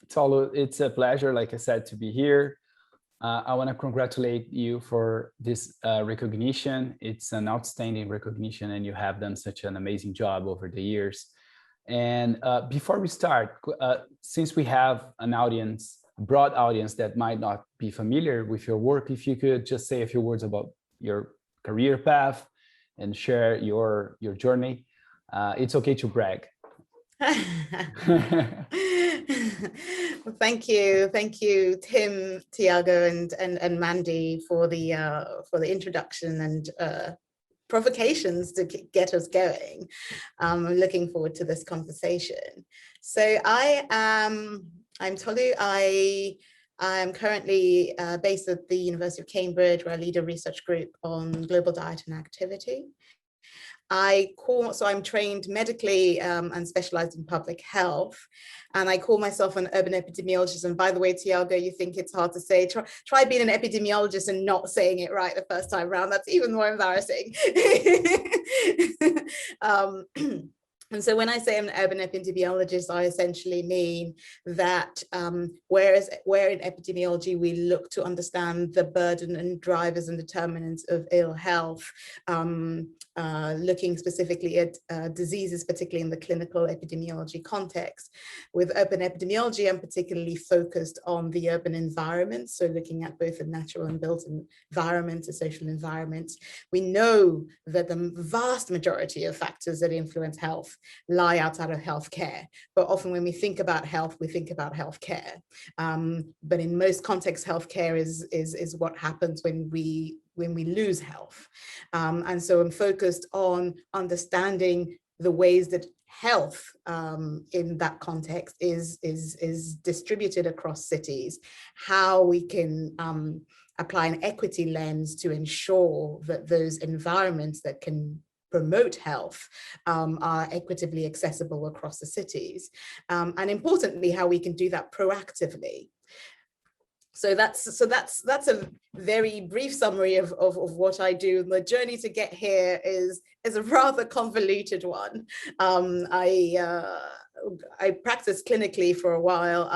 Tolu, it's a pleasure, like I said, to be here. I want to congratulate you for this recognition. It's an outstanding recognition, and you have done such an amazing job over the years. And before we start, since we have an audience, a broad audience that might not be familiar with your work, if you could just say a few words about your career path and share your journey. It's okay to brag. Well, thank you, Tim, Thiago, and Mandy for the introduction and provocations to get us going. I'm looking forward to this conversation. So I'm Tolu. I'm currently based at the University of Cambridge, where I lead a research group on global diet and activity. So I'm trained medically and specialized in public health. And I call myself an urban epidemiologist. And by the way, Thiago, you think it's hard to say, try being an epidemiologist and not saying it right the first time around. That's even more embarrassing. And so when I say I'm an urban epidemiologist, I essentially mean that where in epidemiology we look to understand the burden and drivers and determinants of ill health, looking specifically at diseases, particularly in the clinical epidemiology context. With urban epidemiology, I'm particularly focused on the urban environment, so looking at both the natural and built environment, the social environment. We know that the vast majority of factors that influence health lie outside of healthcare, but often when we think about health, we think about healthcare. But in most contexts, healthcare is what happens when we lose health. And so I'm focused on understanding the ways that health in that context is distributed across cities, how we can apply an equity lens to ensure that those environments that can promote health are equitably accessible across the cities. And importantly, how we can do that proactively. So that's a very brief summary of what I do. The journey to get here is a rather convoluted one. I practiced clinically for a while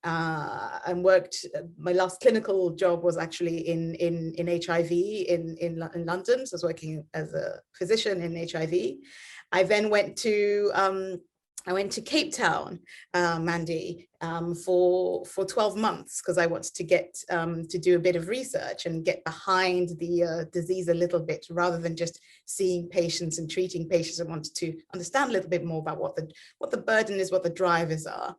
and worked. My last clinical job was actually in HIV in London. So I was working as a physician in HIV. I then went to Cape Town, Mandy, for 12 months because I wanted to get to do a bit of research and get behind the disease a little bit, rather than just seeing patients and treating patients. I wanted to understand a little bit more about what the burden is, what the drivers are.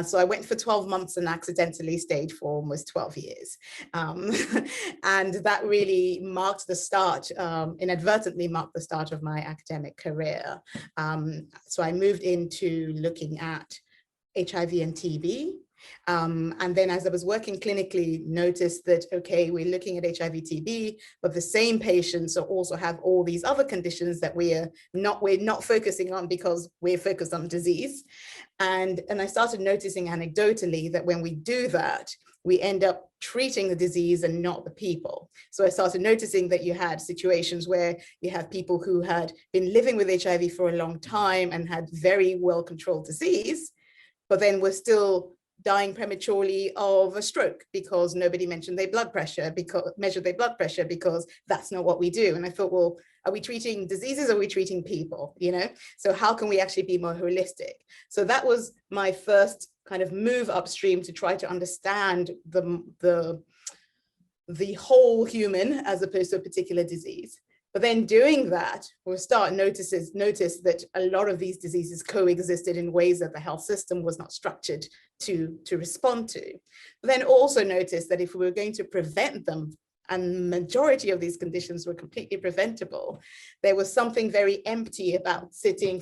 So I went for 12 months and accidentally stayed for almost 12 years. And that really marked the start, inadvertently marked the start of my academic career. So I moved into looking at HIV and TB. And then as I was working clinically, noticed that, okay, we're looking at HIV, TB, but the same patients also have all these other conditions that we're not focusing on because we're focused on disease. And I started noticing anecdotally that when we do that, we end up treating the disease and not the people. So I started noticing that you had situations where you have people who had been living with HIV for a long time and had very well-controlled disease, but then were still dying prematurely of a stroke because nobody mentioned their blood pressure, measured their blood pressure, because that's not what we do. And I thought, well, are we treating diseases or are we treating people? So how can we actually be more holistic? So that was my first kind of move upstream to try to understand the whole human as opposed to a particular disease. But then doing that, we'll start notice that a lot of these diseases coexisted in ways that the health system was not structured to respond to. But then also notice that if we were going to prevent them, and the majority of these conditions were completely preventable, there was something very empty about sitting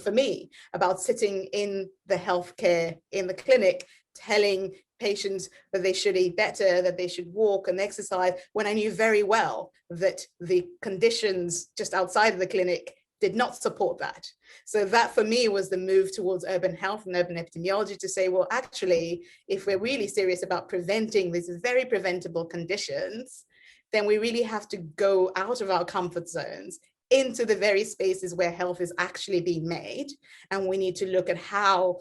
in the healthcare, in the clinic, telling patients that they should eat better, that they should walk and exercise, when I knew very well that the conditions just outside of the clinic did not support that. So that for me was the move towards urban health and urban epidemiology, to say, well, actually, if we're really serious about preventing these very preventable conditions, then we really have to go out of our comfort zones into the very spaces where health is actually being made. And we need to look at how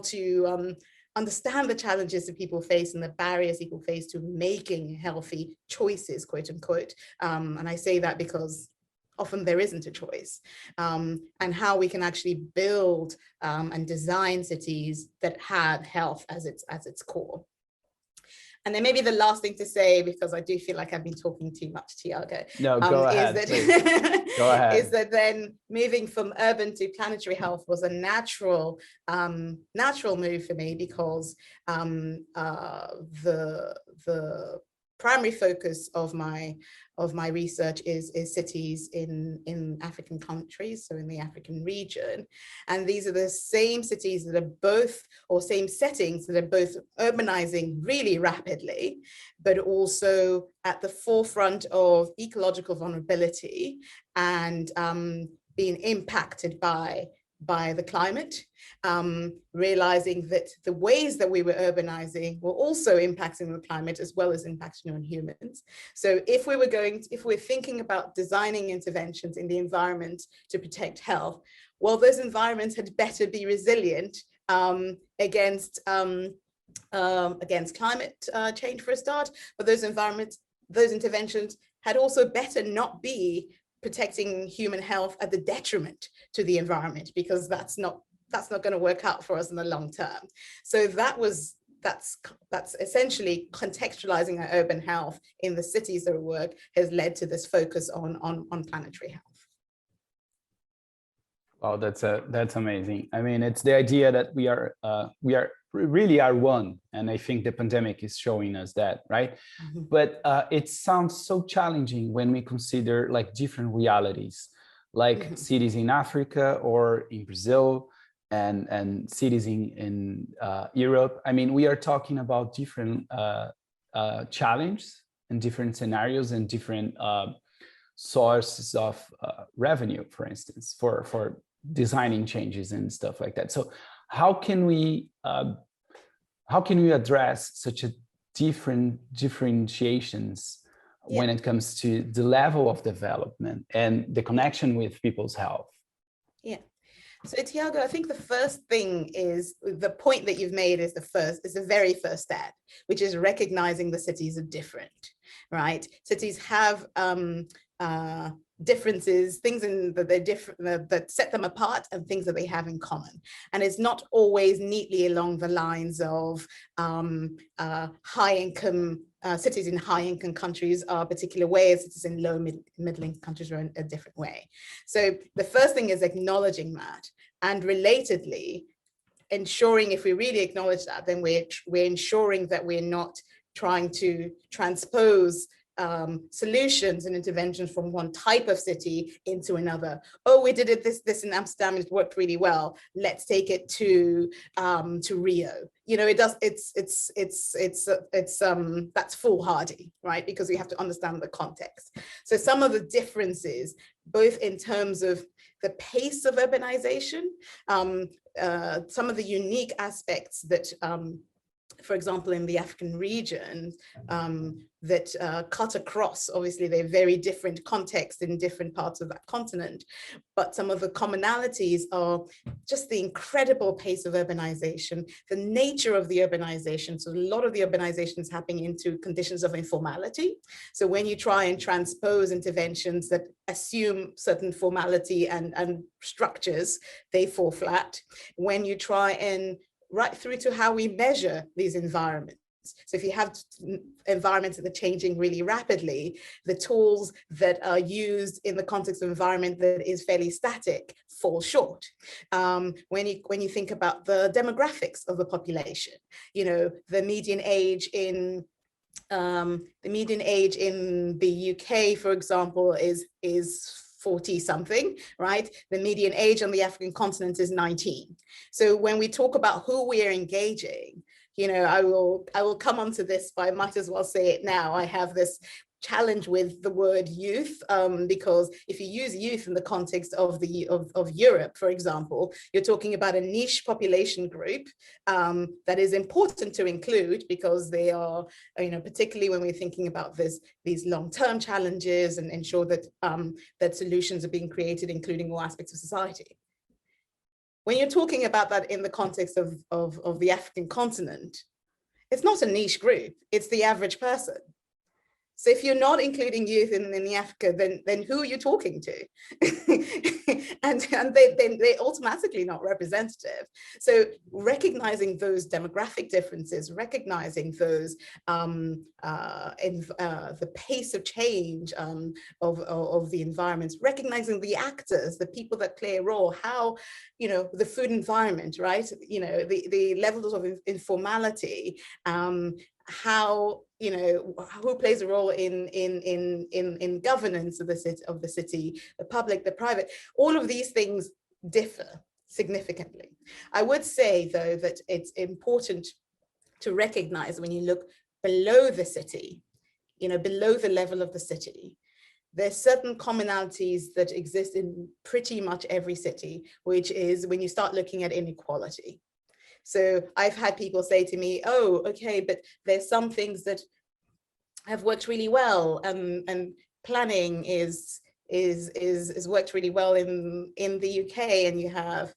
to understand the challenges that people face and the barriers people face to making healthy choices, quote unquote. And I say that because often there isn't a choice, and how we can actually build and design cities that have health as its core. And then maybe the last thing to say, because I do feel like I've been talking too much, Thiago, No, go ahead, is that, go ahead. is that then moving from urban to planetary health was a natural move for me, because the primary focus of my research is cities in African countries, so in the African region. And these are the same cities that are both, or same settings that are both urbanizing really rapidly, but also at the forefront of ecological vulnerability and being impacted by the climate, realizing that the ways that we were urbanizing were also impacting the climate as well as impacting on humans. So if we're thinking about designing interventions in the environment to protect health, well, those environments had better be resilient against climate change for a start, but those interventions had also better not be protecting human health at the detriment to the environment, because that's not going to work out for us in the long term. So that's essentially contextualizing our urban health in the cities that we work has led to this focus on planetary health. Wow, that's amazing. I mean, it's the idea that we really are one, and I think the pandemic is showing us that, right? Mm-hmm. But it sounds so challenging when we consider like different realities, like mm-hmm. cities in Africa or in Brazil, and cities in Europe. I mean, we are talking about different challenges and different scenarios and different sources of revenue, for instance, for designing changes and stuff like that. So how can we address such a differentiations when it comes to the level of development and the connection with people's health? Yeah. So Thiago, I think the first thing is the point that you've made is the very first step, which is recognizing the cities are different, right? Cities have differences, things that they're different, that set them apart, and things that they have in common. And it's not always neatly along the lines of high income cities in high income countries are a particular way, cities in low middle income countries are in a different way. So the first thing is acknowledging that, and relatedly ensuring, if we really acknowledge that, then we're ensuring that we're not trying to transpose solutions and interventions from one type of city into another. Oh, we did it this in Amsterdam, it worked really well, let's take it to Rio. You know, that's foolhardy, right? Because we have to understand the context. So some of the differences, both in terms of the pace of urbanization, some of the unique aspects that for example, in the African region, that cut across, obviously they're very different contexts in different parts of that continent, but some of the commonalities are just the incredible pace of urbanization, the nature of the urbanization. So a lot of the urbanization is happening into conditions of informality. So when you try and transpose interventions that assume certain formality and structures, they fall flat. When you try and right through to how we measure these environments. So if you have environments that are changing really rapidly, the tools that are used in the context of environment that is fairly static fall short. When you think about the demographics of the population, you know, the median age in the UK, for example, is 40 something, right? The median age on the African continent is 19. So when we talk about who we are engaging, you know, I will come onto this, but I might as well say it now. I have this challenge with the word youth, because if you use youth in the context of Europe, for example, you're talking about a niche population group that is important to include, because they are, you know, particularly when we're thinking about these long-term challenges, and ensure that that solutions are being created, including all aspects of society. when you're talking about that in the context of the African continent, it's not a niche group, it's the average person. So if you're not including youth in the Africa, then who are you talking to? and they're automatically not representative. So recognizing those demographic differences, recognizing those the pace of change of the environments, recognizing the actors, the people that play a role, how, the food environment, right? The levels of informality, how, who plays a role in governance of the city, the public, the private. All of these things differ significantly. I would say, though, that it's important to recognize when you look below the city, below the level of the city, there's certain commonalities that exist in pretty much every city, which is when you start looking at inequality. So I've had people say to me, oh, okay, but there's some things that have worked really well, and planning is worked really well in the UK, and you have,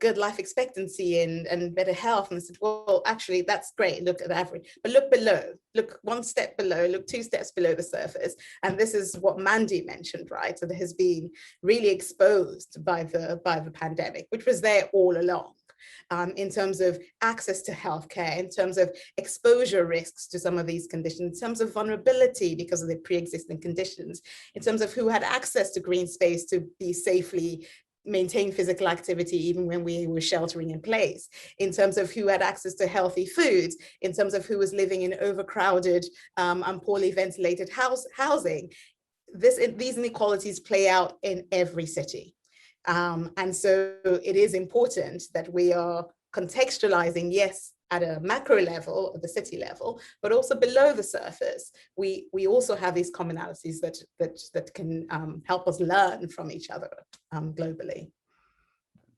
good life expectancy and better health. And I said, well, actually, that's great. Look at the average, but look below, look one step below, look 2 steps below the surface. And this is what Mandy mentioned, right? So that has been really exposed by the pandemic, which was there all along. In terms of access to healthcare, in terms of exposure risks to some of these conditions, in terms of vulnerability because of the pre-existing conditions, in terms of who had access to green space to be safely maintain physical activity even when we were sheltering in place, in terms of who had access to healthy foods, in terms of who was living in overcrowded and poorly ventilated housing. These inequalities play out in every city. And so it is important that we are contextualizing, yes, at a macro level, at the city level, but also below the surface. We also have these commonalities that can help us learn from each other globally.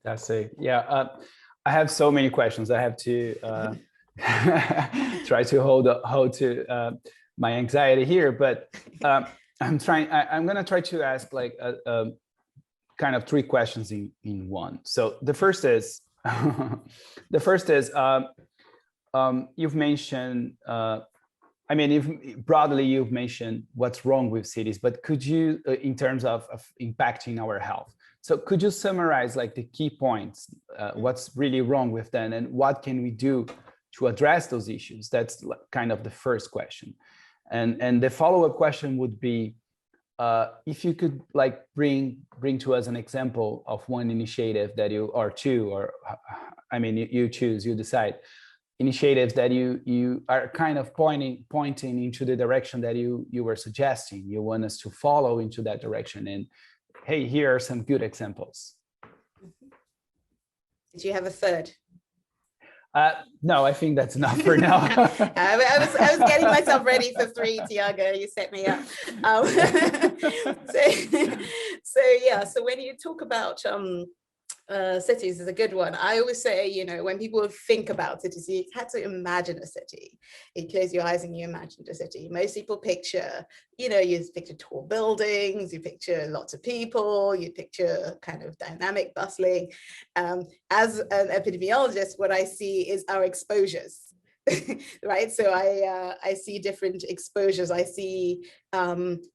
That's it. Yeah, I have so many questions. I have to try to hold to my anxiety here, but I'm going to try to ask like kind of 3 questions in one. So the first is, you've mentioned, you've mentioned what's wrong with cities, but could you, in terms of impacting our health, so could you summarize like the key points, what's really wrong with them, and what can we do to address those issues? That's kind of the first question. And the follow-up question would be, if you could like bring to us an example of one initiative that you, or two, or you choose, you decide, initiatives that you are kind of pointing into the direction that you were suggesting. You want us to follow into that direction, and hey, here are some good examples. Did you have a third? No, I think that's enough for now. I was getting myself ready for 3, Thiago. You set me up. So when you talk about cities is a good one. I always say, when people think about cities, you had to imagine a city. You close your eyes and you imagine a city. Most people picture, you picture tall buildings, you picture lots of people, you picture kind of dynamic, bustling. As an epidemiologist, what I see is our exposures. Right, so I see different exposures. I see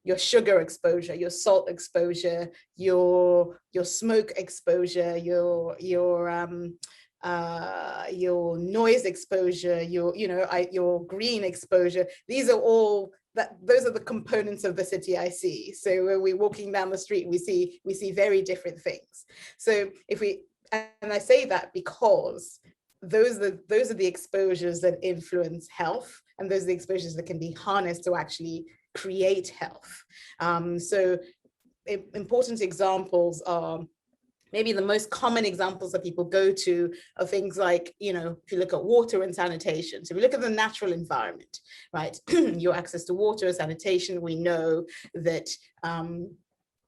your sugar exposure, your salt exposure, your smoke exposure, your noise exposure, your green exposure. These are all those are the components of the city I see. So when we're walking down the street, we see very different things. So and I say that because those are the exposures that influence health, and those are the exposures that can be harnessed to actually create health. So important examples are, maybe the most common examples that people go to are things like, if you look at water and sanitation. So if you look at the natural environment, right, your access to water, sanitation, we know that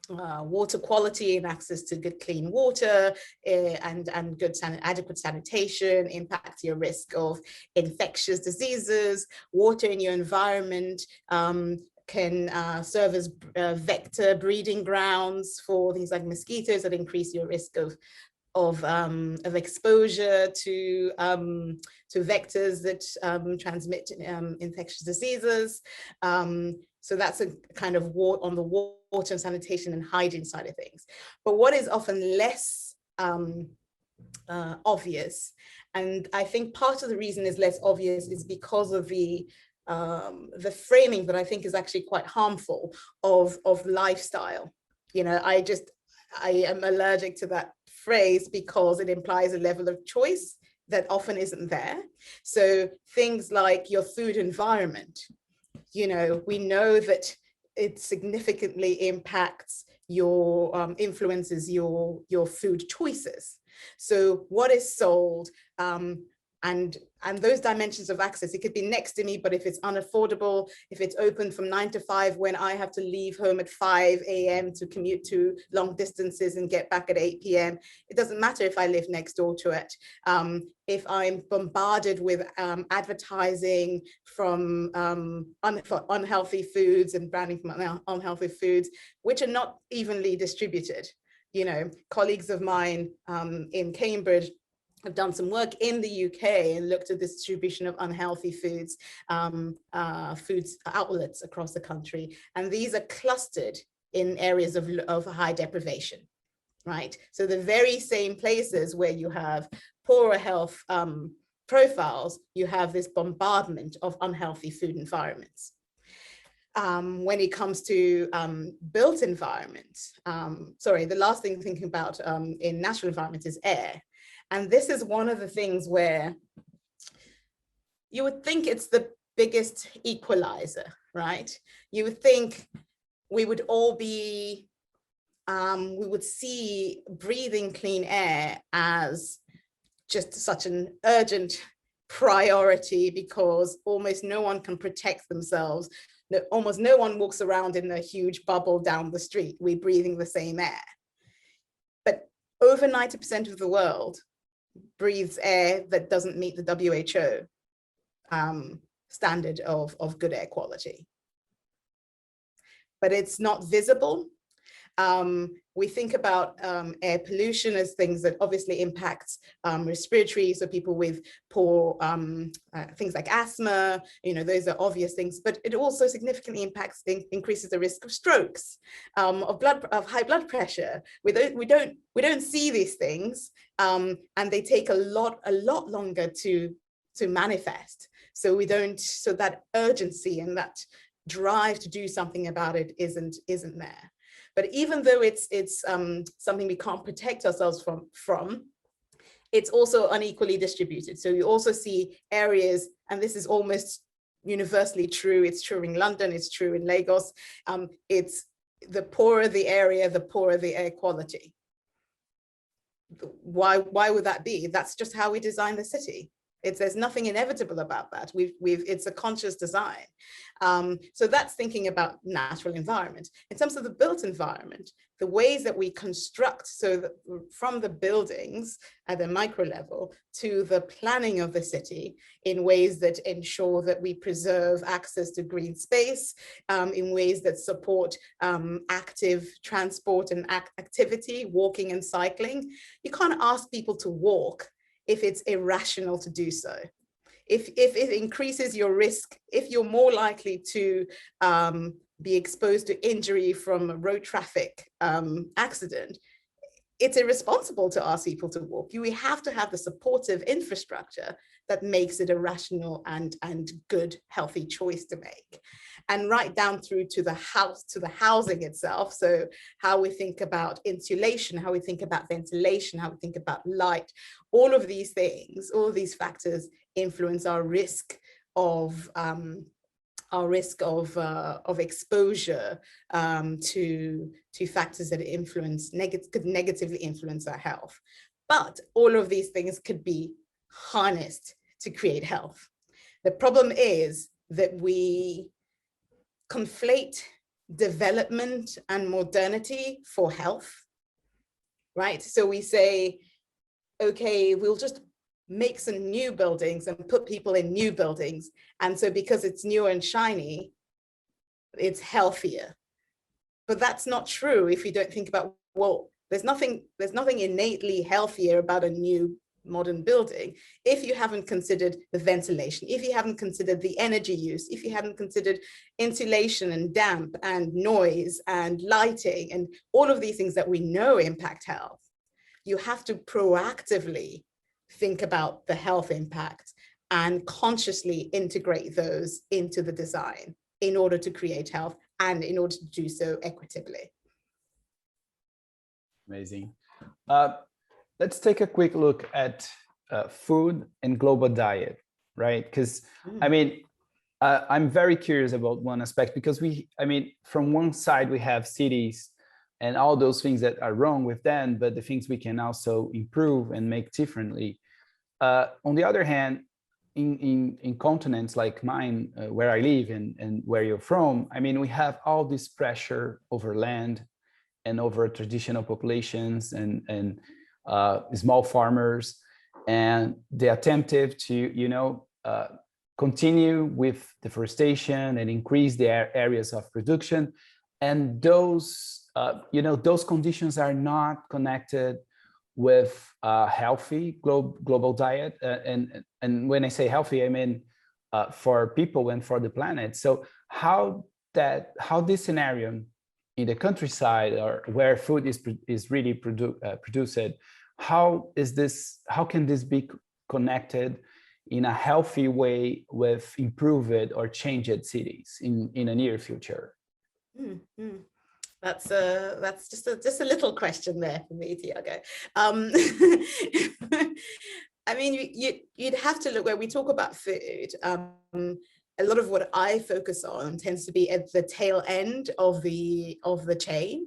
water quality and access to good clean water and good adequate sanitation impacts your risk of infectious diseases. Water in your environment can serve as vector breeding grounds for things like mosquitoes that increase your risk of exposure to vectors that transmit infectious diseases. So that's a kind of on the water and sanitation and hygiene side of things. But what is often less obvious, and I think part of the reason is less obvious is because of the framing that I think is actually quite harmful of lifestyle. You know, I am allergic to that phrase because it implies a level of choice that often isn't there. So things like your food environment, you know, we know that it significantly impacts your influences your food choices. So what is sold, and those dimensions of access, it could be next to me, but if it's unaffordable, if it's open from 9 to 5 when I have to leave home at 5 a.m. to commute to long distances and get back at 8 p.m., it doesn't matter if I live next door to it. If I'm bombarded with advertising from unhealthy foods and branding from unhealthy foods, which are not evenly distributed. You know, colleagues of mine in Cambridge have done some work in the UK and looked at the distribution of unhealthy foods, foods outlets across the country. And these are clustered in areas of high deprivation, right? So the very same places where you have poorer health profiles, you have this bombardment of unhealthy food environments. When it comes to built environments, the last thing thinking about in natural environments is air. And this is one of the things where you would think it's the biggest equalizer, right? You would think we would all be, we would see breathing clean air as just such an urgent priority because almost no one can protect themselves. Almost no one walks around in a huge bubble down the street. We're breathing the same air. But over 90% of the world breathes air that doesn't meet the WHO standard of good air quality. But it's not visible. We think about air pollution as things that obviously impacts respiratory, so people with poor things like asthma, you know, those are obvious things, but it also significantly impacts, increases the risk of strokes, of high blood pressure. We don't see these things, and they take a lot longer to manifest. So so that urgency and that drive to do something about it isn't there. But even though it's something we can't protect ourselves from, it's also unequally distributed. So you also see areas, and this is almost universally true. It's true in London, it's true in Lagos. It's the poorer the area, the poorer the air quality. Why would that be? That's just how we design the city. There's nothing inevitable about that. It's a conscious design. So that's thinking about natural environment. In terms of the built environment, the ways that we construct, so that from the buildings at the micro level to the planning of the city in ways that ensure that we preserve access to green space, in ways that support active transport and activity, walking and cycling. You can't ask people to walk if it's irrational to do so. If it increases your risk, if you're more likely to be exposed to injury from a road traffic accident, it's irresponsible to ask people to walk. We have to have the supportive infrastructure that makes it a rational and good, healthy choice to make. And right down through to the housing itself. So how we think about insulation, how we think about ventilation, how we think about light, all of these things, all of these factors influence our risk of exposure to factors that could negatively influence our health. But all of these things could be harnessed to create health. The problem is that we conflate development and modernity for health, right? So we say, okay, we'll just make some new buildings and put people in new buildings. And so because it's new and shiny, it's healthier. But that's not true if you don't think about, well, there's nothing innately healthier about a new modern building if you haven't considered the ventilation, if you haven't considered the energy use, if you haven't considered insulation and damp and noise and lighting and all of these things that we know impact health. You have to proactively think about the health impact and consciously integrate those into the design in order to create health and in order to do so equitably. Amazing. Let's take a quick look at food and global diet, right? Because I mean, I'm very curious about one aspect, because from one side we have cities and all those things that are wrong with them, but the things we can also improve and make differently. On the other hand, in continents like mine, where I live and where you're from, I mean, we have all this pressure over land and over traditional populations and small farmers, and the attempted to, continue with deforestation and increase the areas of production. And those, those conditions are not connected with a healthy global diet. And when I say healthy, I mean for people and for the planet. So how this scenario in the countryside, or where food is really produced, how can this be connected in a healthy way with improved or changed cities in a near future? Mm-hmm. That's just a little question there for me, Thiago. I mean, you'd have to look, where we talk about food. A lot of what I focus on tends to be at the tail end of the chain.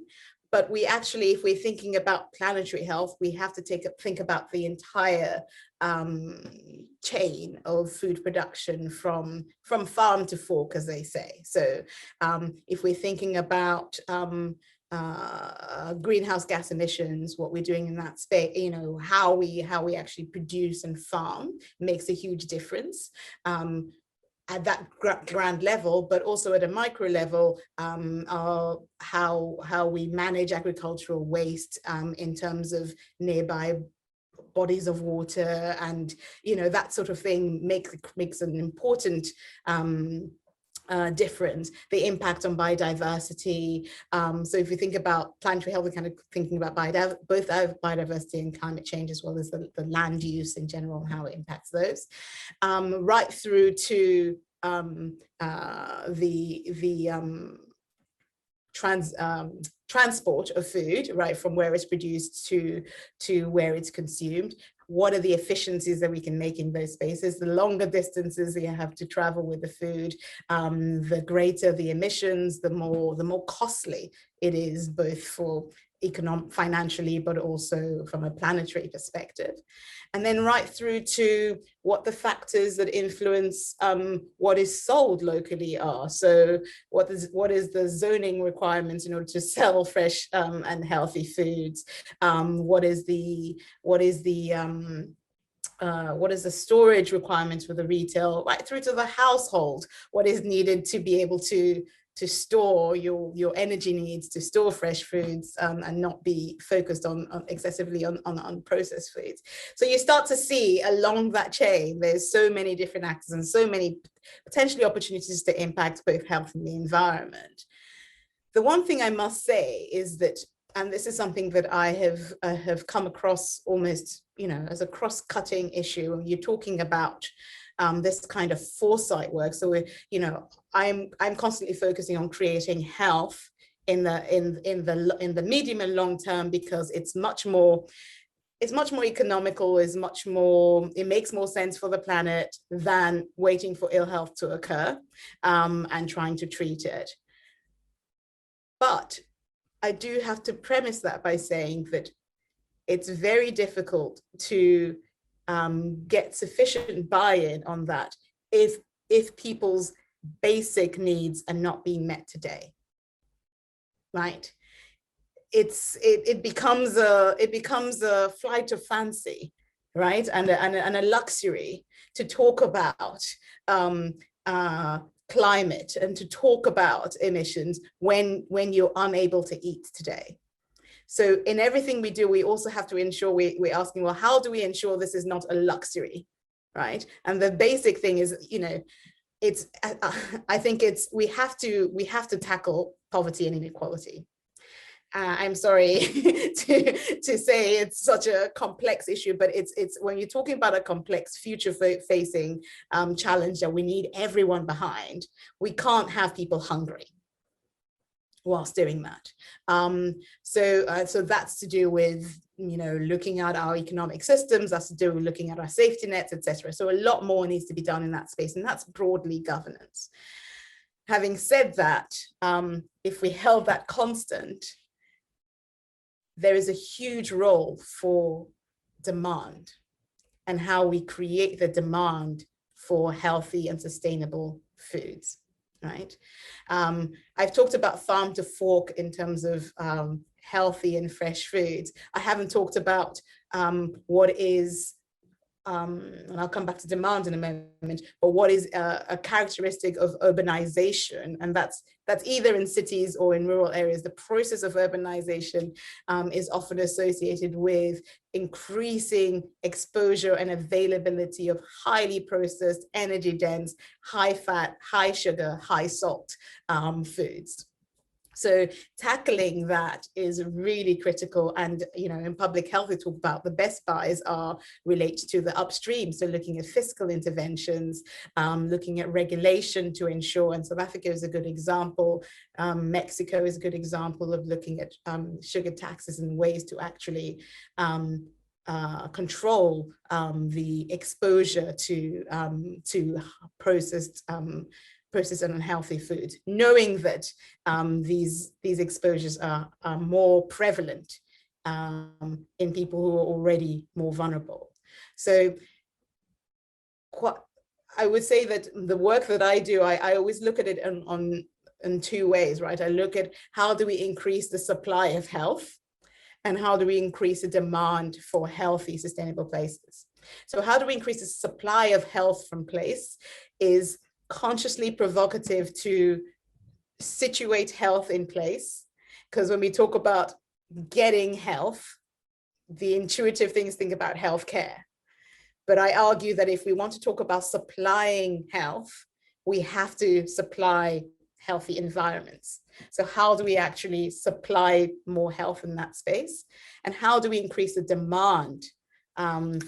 But we actually, if we're thinking about planetary health, we have to think about the entire chain of food production from farm to fork, as they say. So if we're thinking about greenhouse gas emissions, what we're doing in that space, how we actually produce and farm makes a huge difference. At that grand level, but also at a micro level, how we manage agricultural waste in terms of nearby bodies of water, and that sort of thing makes an important difference. The impact on biodiversity. So if you think about planetary health, we're kind of thinking about both biodiversity and climate change, as well as the land use in general and how it impacts those, right through to transport of food, right, from where it's produced to where it's consumed. What are the efficiencies that we can make in those spaces? The longer distances you have to travel with the food, the greater the emissions, the more costly it is, both for financially, but also from a planetary perspective. And then right through to what the factors that influence what is sold locally are. So what is the zoning requirements in order to sell fresh and healthy foods? What is the storage requirements for the retail, right through to the household? What is needed to be able to store your energy needs, to store fresh foods, and not be focused excessively on processed foods. So you start to see along that chain, there's so many different actors and so many potentially opportunities to impact both health and the environment. The one thing I must say is that, and this is something that I have come across almost, as a cross-cutting issue, when you're talking about this kind of foresight work. So I'm constantly focusing on creating health in the medium and long term, because it's much more economical, it makes more sense for the planet than waiting for ill health to occur and trying to treat it. But I do have to premise that by saying that it's very difficult to get sufficient buy-in on that if people's basic needs are not being met today, right? It becomes a flight of fancy, right, and a luxury to talk about climate and to talk about emissions when you're unable to eat today. So in everything we do, we also have to ensure we're asking, well, how do we ensure this is not a luxury, right? And the basic thing is, you know, it's, I think it's, we have to tackle poverty and inequality. I'm sorry to say it's such a complex issue, but it's when you're talking about a complex future-facing challenge that we need everyone behind, we can't have people hungry whilst doing that. So that's to do with, you know, looking at our economic systems, that's to do with looking at our safety nets, etc. So a lot more needs to be done in that space, and that's broadly governance. Having said that, if we held that constant, there is a huge role for demand and how we create the demand for healthy and sustainable foods, right? I've talked about farm to fork in terms of healthy and fresh foods. I haven't talked about what is, and I'll come back to demand in a moment, but what is a characteristic of urbanization, and that's either in cities or in rural areas. The process of urbanization is often associated with increasing exposure and availability of highly processed, energy dense, high fat, high sugar, high salt foods. So tackling that is really critical. And, you know, in public health, we talk about the best buys are related to the upstream. So looking at fiscal interventions, looking at regulation to ensure, and South Africa is a good example. Mexico is a good example of looking at sugar taxes and ways to actually control the exposure to processed and unhealthy foods, knowing that these exposures are more prevalent in people who are already more vulnerable. So I would say that the work that I do, I always look at it in two ways, right? I look at how do we increase the supply of health, and how do we increase the demand for healthy, sustainable places. So how do we increase the supply of health from place is consciously provocative to situate health in place. Because when we talk about getting health, the intuitive things think about healthcare. But I argue that if we want to talk about supplying health, we have to supply healthy environments. So how do we actually supply more health in that space? And how do we increase the demand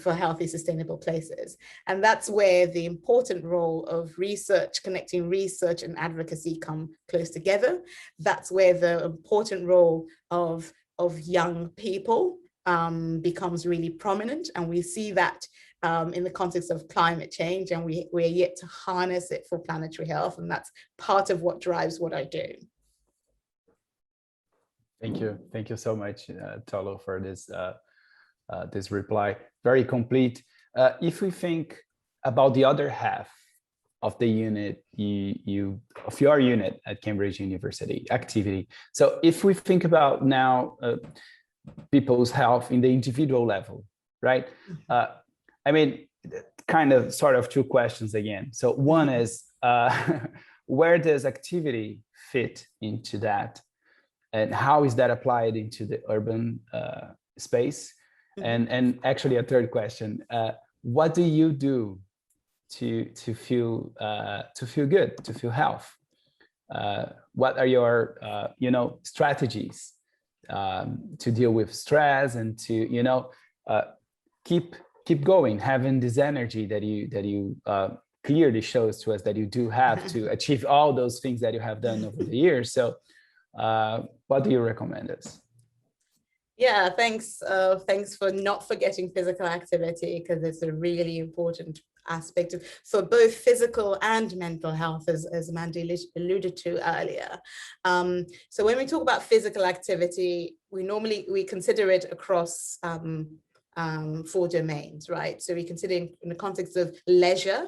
for healthy, sustainable places? And that's where the important role of research, connecting research and advocacy come close together. That's where the important role of young people becomes really prominent. And we see that in the context of climate change, and we're yet to harness it for planetary health. And that's part of what drives what I do. Thank you. Thank you so much, Tolu, for this this reply. Very complete. If we think about the other half of the unit, of your unit at Cambridge University activity. So if we think about now people's health in the individual level, right? I mean, kind of sort of two questions again. So one is, where does activity fit into that? And how is that applied into the urban space? And actually a third question, what do you do to feel good, to feel health? What are your strategies to deal with stress and to keep going, having this energy that you clearly shows to us that you do have to achieve all those things that you have done over the years. So what do you recommend us? Yeah, thanks. Thanks for not forgetting physical activity, because it's a really important aspect for both physical and mental health, as Mandy alluded to earlier. So when we talk about physical activity, we consider it across 4 domains, right? So we consider in the context of leisure,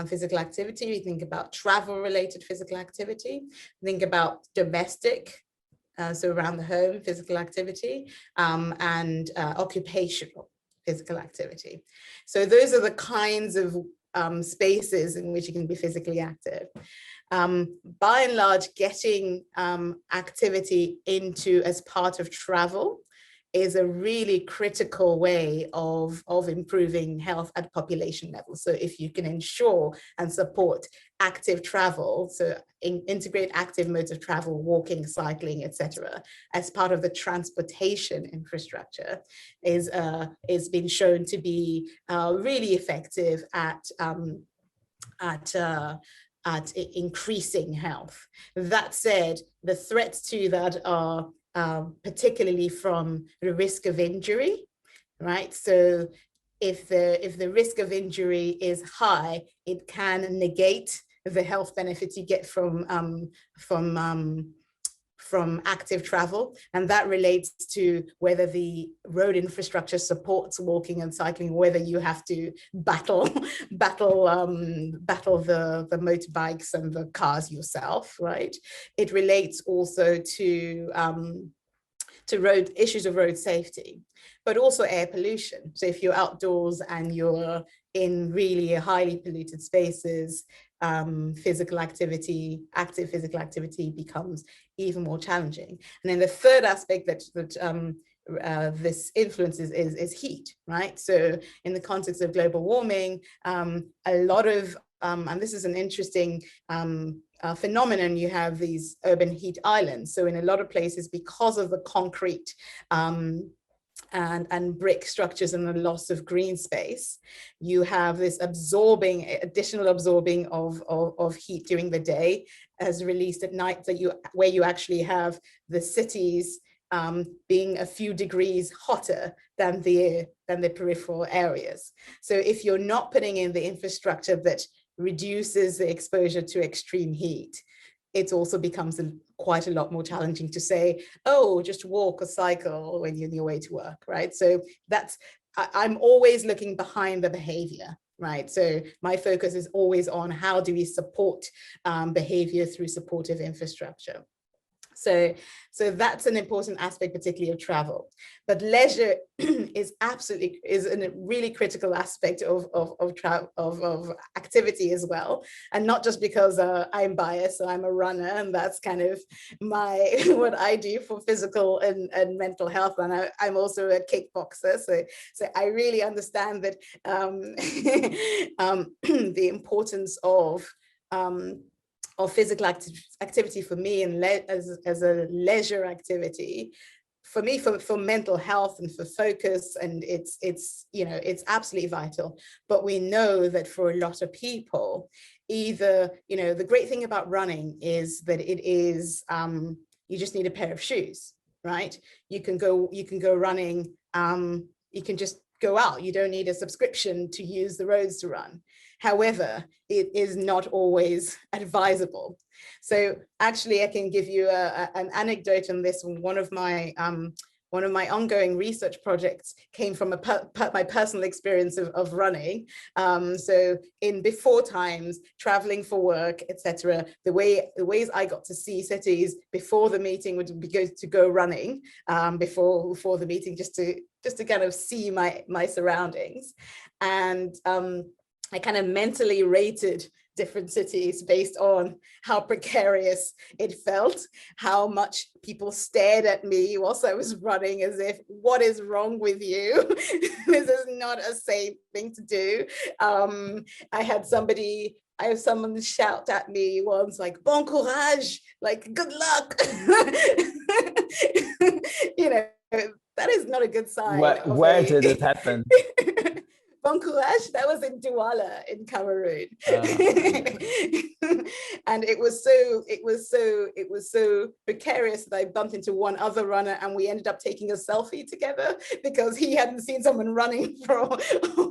physical activity, we think about travel-related physical activity, think about domestic, so around the home, physical activity, and occupational physical activity. So those are the kinds of spaces in which you can be physically active. by and large, getting activity into as part of travel is a really critical way of improving health at population level. So if you can ensure and support active travel, so integrate active modes of travel, walking, cycling, etc., as part of the transportation infrastructure, is been shown to be really effective at increasing health. That said, the threats to that are particularly from the risk of injury, right? So if the risk of injury is high, it can negate the health benefits you get from active travel, and that relates to whether the road infrastructure supports walking and cycling, whether you have to battle the motorbikes and the cars yourself, right? It relates also to road issues of road safety, but also air pollution. So if you're outdoors and you're in really highly polluted spaces, active physical activity becomes even more challenging. And then the third aspect that this influences is heat, right? So in the context of global warming, a lot of, and this is an interesting phenomenon, you have these urban heat islands. So in a lot of places, because of the concrete and brick structures and the loss of green space, you have this additional absorbing of heat during the day as released at night, where you actually have the cities being a few degrees hotter than the peripheral areas. So if you're not putting in the infrastructure that reduces the exposure to extreme heat, it also becomes quite a lot more challenging to say, oh, just walk or cycle when you're on your way to work, right? So I'm always looking behind the behavior, right? So my focus is always on how do we support behavior through supportive infrastructure. So that's an important aspect, particularly of travel. But leisure is a really critical aspect of activity as well, and not just because I'm biased. So I'm a runner, and that's kind of what I do for physical and mental health. And I'm also a kickboxer, so I really understand that the importance of physical activity for me, and as a leisure activity for me, for mental health and for focus, and it's absolutely vital. But we know that for a lot of people, either the great thing about running is that it is you just need a pair of shoes, right? You can go running, you can just go out. You don't need a subscription to use the roads to run. However, it is not always advisable. So actually, I can give you an anecdote on this. One of my ongoing research projects came from my personal experience of running. So in before times, traveling for work, etc., the ways I got to see cities before the meeting would be to go running before the meeting, just to kind of see my surroundings. And I kind of mentally rated different cities based on how precarious it felt, how much people stared at me whilst I was running as if, what is wrong with you? This is not a safe thing to do. I have someone shout at me once, like, bon courage, like, good luck. That is not a good sign. Where did it happen? Bon courage, that was in Douala in Cameroon. And it was so precarious that I bumped into one other runner, and we ended up taking a selfie together because he hadn't seen someone running for a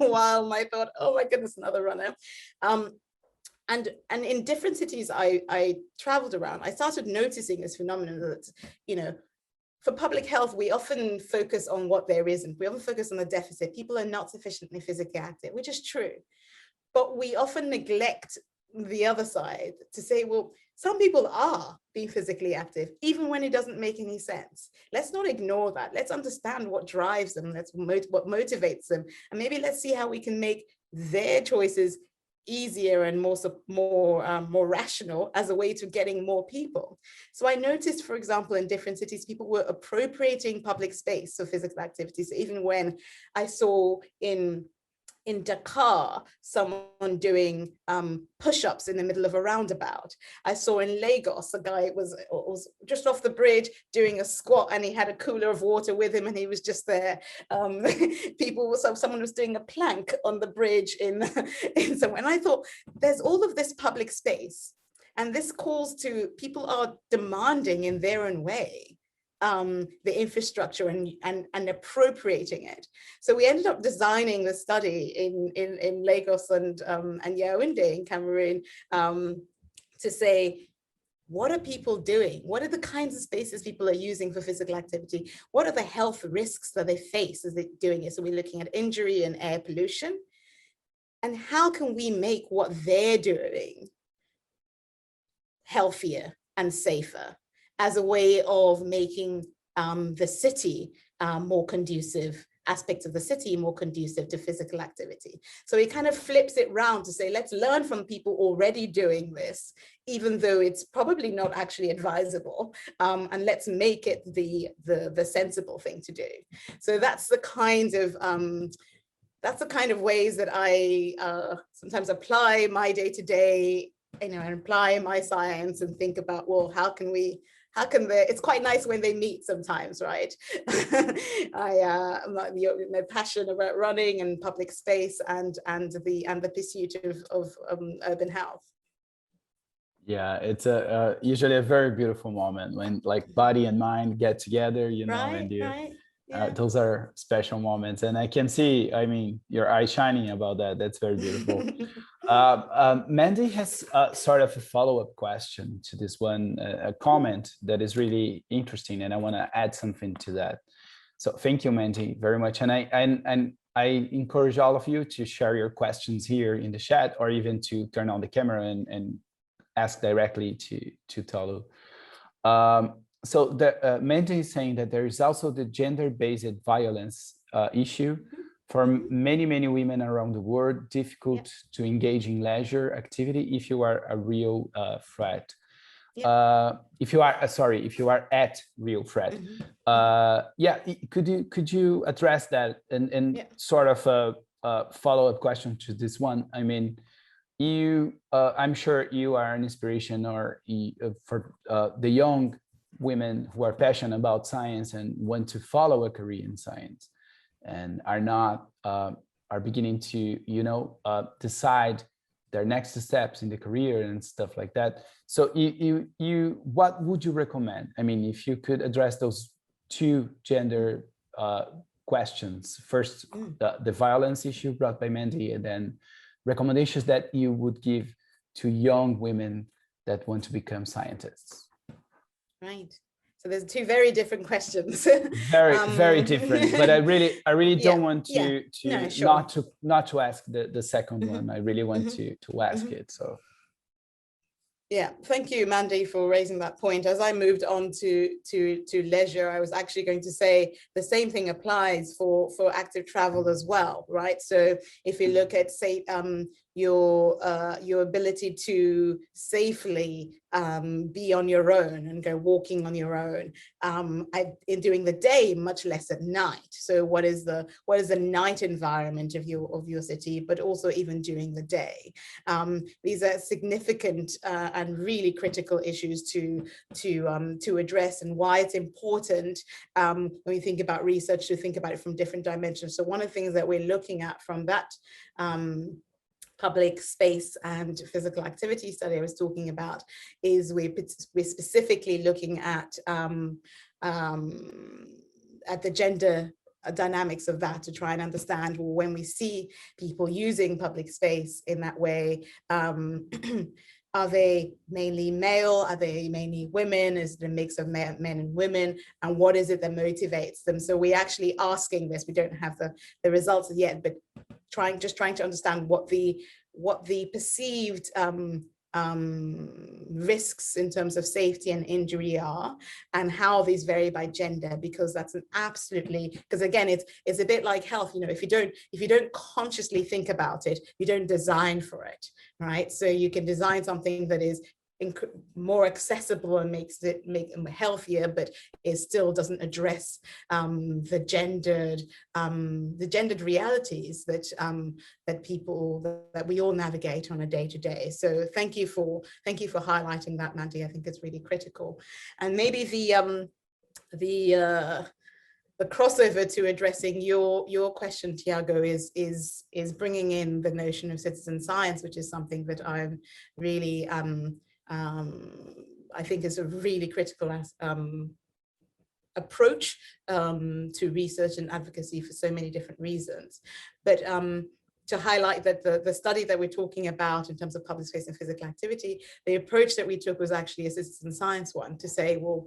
while. And I thought, oh my goodness, another runner. And in different cities I traveled around, I started noticing this phenomenon that, for public health, we often focus on what there isn't. We often focus on the deficit. People are not sufficiently physically active, which is true. But we often neglect the other side to say, well, some people are being physically active, even when it doesn't make any sense. Let's not ignore that. Let's understand what drives them. What motivates them. And maybe let's see how we can make their choices easier and more rational as a way to getting more people. So I noticed, for example, in different cities, people were appropriating public space for physical activities. So even when I saw in Dakar, someone doing push-ups in the middle of a roundabout. I saw in Lagos, a guy was just off the bridge doing a squat, and he had a cooler of water with him, and he was just there. Someone was doing a plank on the bridge in somewhere. And I thought, there's all of this public space, and this calls to, people are demanding in their own way the infrastructure and appropriating it. So we ended up designing the study in Lagos and Yaoundé in Cameroon to say, what are people doing? What are the kinds of spaces people are using for physical activity? What are the health risks that they face as they're doing it? So we're looking at injury and air pollution. And how can we make what they're doing healthier and safer, as a way of making the city more conducive, aspects of the city more conducive to physical activity. So he kind of flips it round to say, let's learn from people already doing this, even though it's probably not actually advisable, and let's make it the sensible thing to do. So that's the kind of ways that I sometimes apply my day-to-day, and apply my science and think about, well, how can it's quite nice when they meet sometimes, right? My passion about running and public space and the pursuit of urban health. Yeah, it's usually a very beautiful moment when like body and mind get together, and you, right. Yeah. those are special moments, and I can see, I mean, your eye shining about that. That's very beautiful. Mandy has sort of a follow-up question to this one, a comment that is really interesting, and I want to add something to that. So thank you, Mandy, very much. And I encourage all of you to share your questions here in the chat, or even to turn on the camera and ask directly to Tolu. So the Mandy is saying that there is also the gender-based violence issue. For many, many women around the world, difficult to engage in leisure activity if you are a real threat. If you are at real threat. Could you address that and sort of a follow-up question to this one? I mean, I'm sure you are an inspiration for the young women who are passionate about science and want to follow a career in science, and are beginning to decide their next steps in the career and stuff like that. So what would you recommend? I mean, if you could address those two gender questions, first the violence issue brought by Mandy, and then recommendations that you would give to young women that want to become scientists. Right. So there's two very different questions. Very different. But I really don't want to not to ask the second one. I really want to ask it. So yeah, thank you, Mandy, for raising that point. As I moved on to leisure, I was actually going to say the same thing applies for active travel as well, right? So if you look at, say, your ability to safely be on your own and go walking on your own in during the day, much less at night. So what is the night environment of your city, but also even during the day? These are significant and really critical issues to address, and why it's important when we think about research to think about it from different dimensions. So one of the things that we're looking at from that public space and physical activity study I was talking about is we're specifically looking at the gender dynamics of that, to try and understand, well, when we see people using public space in that way, are they mainly male? Are they mainly women? Is it a mix of men and women? And what is it that motivates them? So we're actually asking this. We don't have the results yet, but trying to understand what the perceived risks in terms of safety and injury are, and how these vary by gender, because that's an absolutely, because again, it's a bit like health, you know, if you don't consciously think about it, you don't design for it, right? So you can design something that is more accessible and make them healthier, but it still doesn't address the gendered realities that that we all navigate on a day-to-day. So thank you for highlighting that, Mandy. I think it's really critical. And maybe the crossover to addressing your question, Thiago, is bringing in the notion of citizen science, which is something that I'm really I think is a really critical approach to research and advocacy for so many different reasons. But to highlight that the study that we're talking about in terms of public space and physical activity, the approach that we took was actually a citizen science one, to say, well,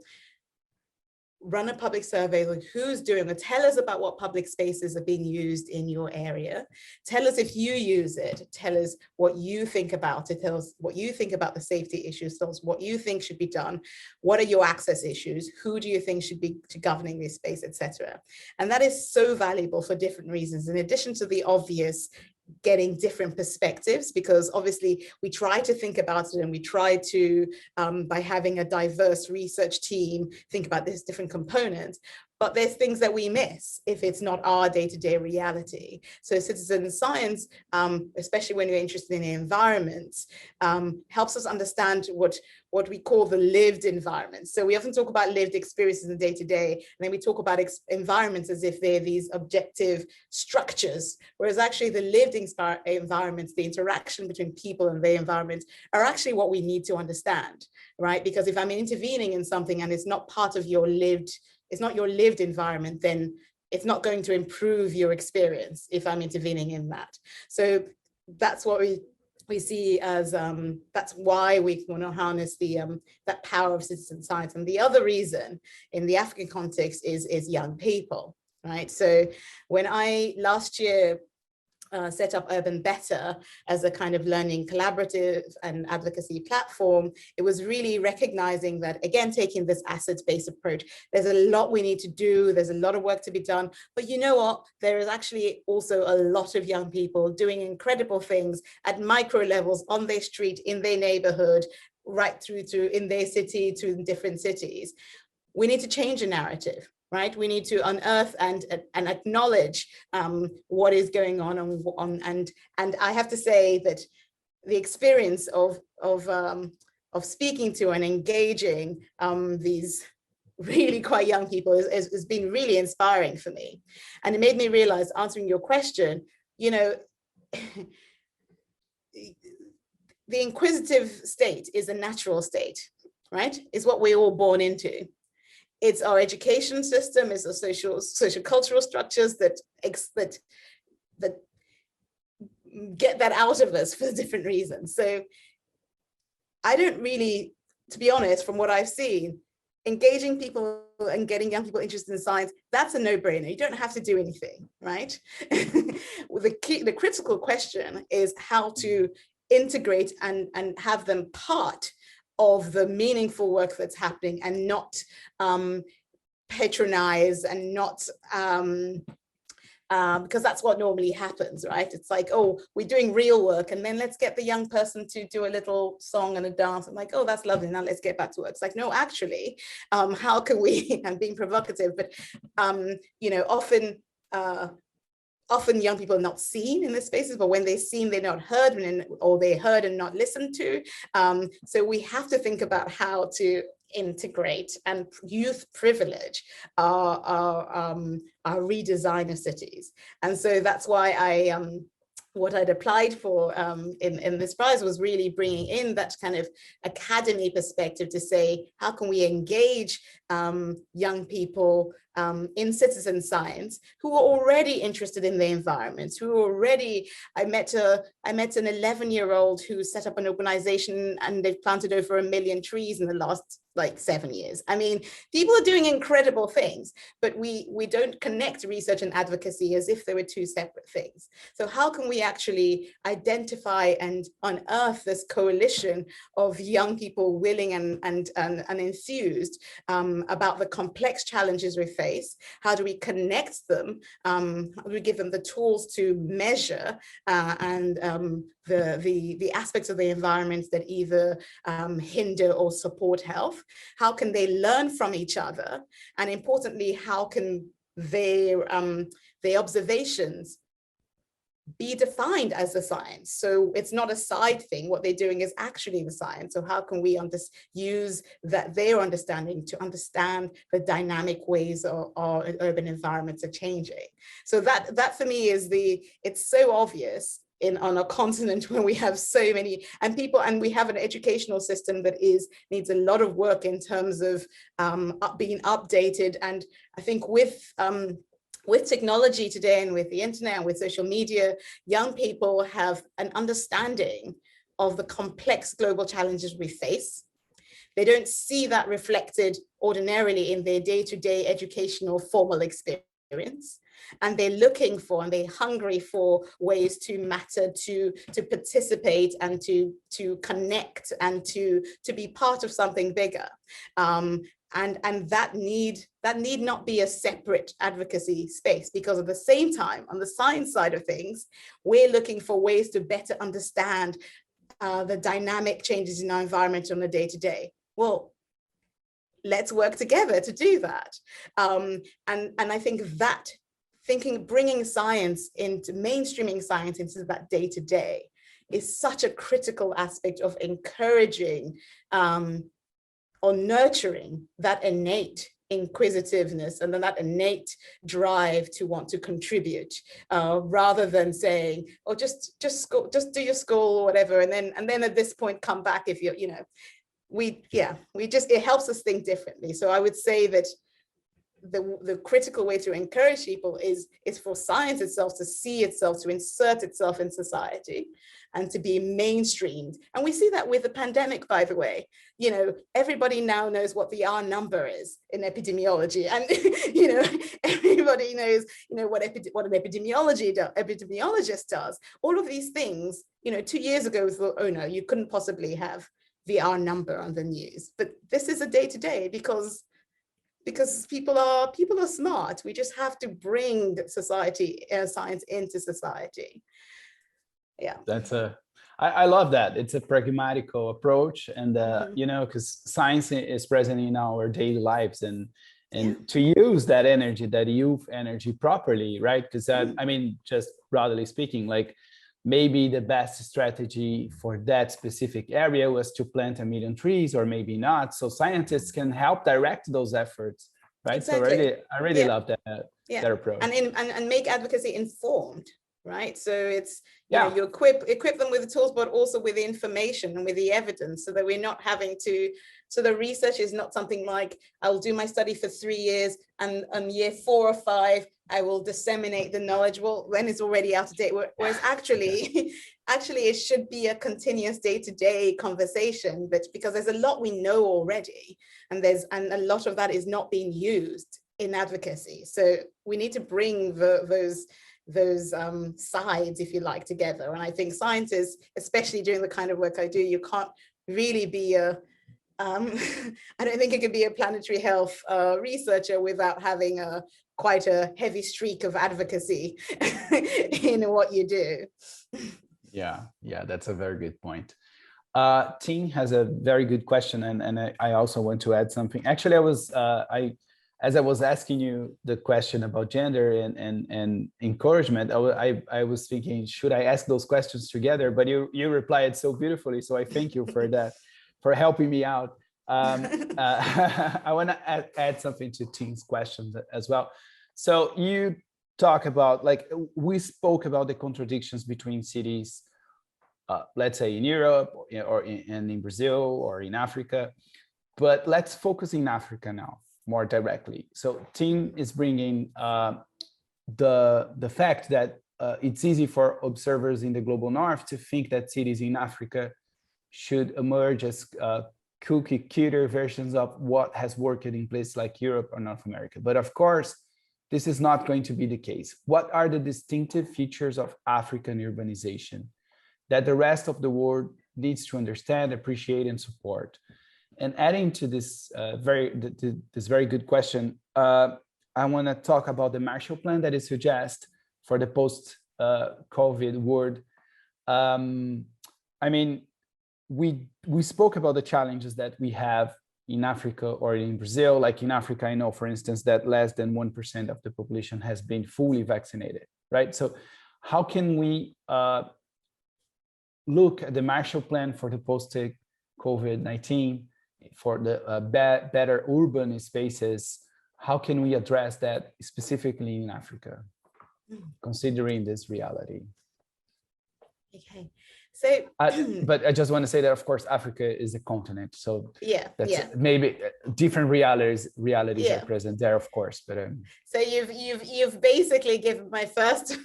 run a public survey, like who's doing it, tell us about what public spaces are being used in your area, tell us if you use it, tell us what you think about it, tell us what you think about the safety issues, tell us what you think should be done, what are your access issues, who do you think should be governing this space, etc. And that is so valuable for different reasons, in addition to the obvious getting different perspectives, because obviously we try to think about it, and we try to, by having a diverse research team, think about these different components, but there's things that we miss if it's not our day-to-day reality. So citizen science, especially when you're interested in the environment, helps us understand what we call the lived environment. So we often talk about lived experiences in day-to-day, and then we talk about environments as if they're these objective structures, whereas actually the lived environments, the interaction between people and the environment, are actually what we need to understand, right? Because if I'm intervening in something and it's not part of your lived, it's not your lived environment, then it's not going to improve your experience if I'm intervening in that. So that's what we see as, that's why we want to harness the that power of citizen science. And the other reason in the African context is young people, right? So when I last year set up Urban Better as a kind of learning collaborative and advocacy platform, it was really recognizing that, again, taking this assets-based approach, there's a lot we need to do, there's a lot of work to be done, but you know what, there is actually also a lot of young people doing incredible things at micro levels on their street, in their neighborhood, right through to in their city, to different cities. We need to change the narrative. Right, we need to unearth and acknowledge what is going on, and I have to say that the experience of speaking to and engaging these really quite young people has been really inspiring for me, and it made me realize, answering your question, you know, the inquisitive state is a natural state, right? It's what we're all born into. It's our education system, it's our social cultural structures that get that out of us for different reasons. So I don't really, to be honest, from what I've seen, engaging people and getting young people interested in science, that's a no-brainer. You don't have to do anything, right? The critical question is how to integrate and have them part of the meaningful work that's happening, and not patronize, and not because that's what normally happens, right? It's like, oh, we're doing real work, and then let's get the young person to do a little song and a dance. I'm like, oh, that's lovely, now let's get back to work. It's like, no, actually, how can we, I'm being provocative, but you know, often young people are not seen in the spaces, but when they're seen, they're not heard, or they're heard and not listened to. So we have to think about how to integrate and youth privilege our redesign of cities. And so that's why what I'd applied for in this prize was really bringing in that kind of academy perspective to say, how can we engage young people in citizen science who are already interested in the environment, who already, I met an 11-year-old who set up an organization and they've planted over 1 million trees in the last like 7 years. I mean, people are doing incredible things, but we don't connect research and advocacy as if they were two separate things. So how can we actually identify and unearth this coalition of young people willing and enthused about the complex challenges we face? How do we connect them? How do we give them the tools to measure the aspects of the environment that either hinder or support health? How can they learn from each other? And importantly, how can their observations be defined as the science? So it's not a side thing. What they're doing is actually the science. So how can we use their understanding to understand the dynamic ways our urban environments are changing? So that for me is it's so obvious on a continent where we have so many and we have an educational system that needs a lot of work in terms of being updated. And I think with technology today and with the internet and with social media, young people have an understanding of the complex global challenges we face. They don't see that reflected ordinarily in their day-to-day educational formal experience. And they're looking for and they're hungry for ways to matter, to participate and to connect and to be part of something bigger. And that need not be a separate advocacy space, because at the same time, on the science side of things, we're looking for ways to better understand the dynamic changes in our environment on a day-to-day. Well, let's work together to do that. And I think that bringing science into mainstreaming science into that day-to-day is such a critical aspect of encouraging or nurturing that innate inquisitiveness and then that innate drive to want to contribute, rather than saying, oh, just do your school or whatever, and then at this point come back if you're, it helps us think differently. So I would say that the critical way to encourage people is for science itself to see itself, to insert itself in society and to be mainstreamed. And we see that with the pandemic, by the way. Everybody now knows what the R number is in epidemiology. And, everybody knows, what an epidemiologist does. All of these things, 2 years ago, we thought, oh no, you couldn't possibly have the R number on the news. But this is a day-to-day because people are smart. We just have to bring science into society. Yeah, I love that. It's a pragmatical approach, and because science is present in our daily lives, and to use that energy, that youth energy properly, right? Because just broadly speaking, like maybe the best strategy for that specific area was to plant 1 million trees, or maybe not. So scientists can help direct those efforts, right? Exactly. So I really love that approach. And make advocacy informed, right? So it's, you equip them with the tools, but also with the information and with the evidence, so that we're not having to, so the research is not something like, I'll do my study for 3 years and on year 4 or 5, I will disseminate the knowledge. Well, when it's already out of date. Whereas actually it should be a continuous day-to-day conversation, but because there's a lot we know already, and a lot of that is not being used in advocacy. So we need to bring those sides, if you like, together. And I think scientists, especially doing the kind of work I do, you can't really be I don't think you could be a planetary health researcher without having quite a heavy streak of advocacy in what you do. Yeah, that's a very good point. Ting has a very good question, and I also want to add something. Actually, as I was asking you the question about gender and encouragement, I was thinking, should I ask those questions together? But you replied so beautifully, so I thank you for that, for helping me out. I want to add something to Ting's question as well. So you talk about, like, we spoke about the contradictions between cities, let's say in Europe or in Brazil or in Africa, but let's focus in Africa now. more directly. So Tim is bringing the fact that it's easy for observers in the global north to think that cities in Africa should emerge as cookie cutter versions of what has worked in places like Europe or North America. But of course, this is not going to be the case. What are the distinctive features of African urbanization that the rest of the world needs to understand, appreciate, and support? And adding to this very good question, I want to talk about the Marshall Plan that is suggested for the post-COVID world. I mean, we spoke about the challenges that we have in Africa or in Brazil. Like in Africa, I know, for instance, that less than 1% of the population has been fully vaccinated, right? So how can we look at the Marshall Plan for the post-COVID-19, for the better urban spaces? How can we address that specifically in Africa, considering this reality? Okay, so but I just want to say that, of course, Africa is a continent, so that's maybe different realities are present there, of course. But so you've basically given my first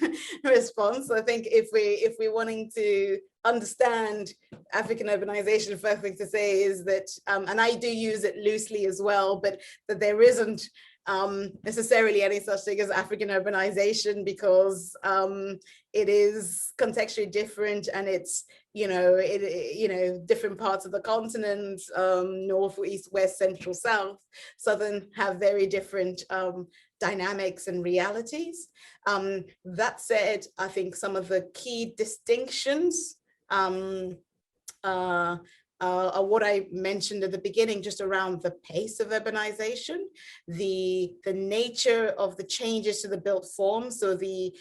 response. I think if we're wanting to understand African urbanization, the first thing to say is that, and I do use it loosely as well, but that there isn't necessarily any such thing as African urbanization, because it is contextually different, and it's different parts of the continent, north, east, west, central, south, southern, have very different dynamics and realities. That said, I think some of the key distinctions are what I mentioned at the beginning, just around the pace of urbanization, the nature of the changes to the built form, so the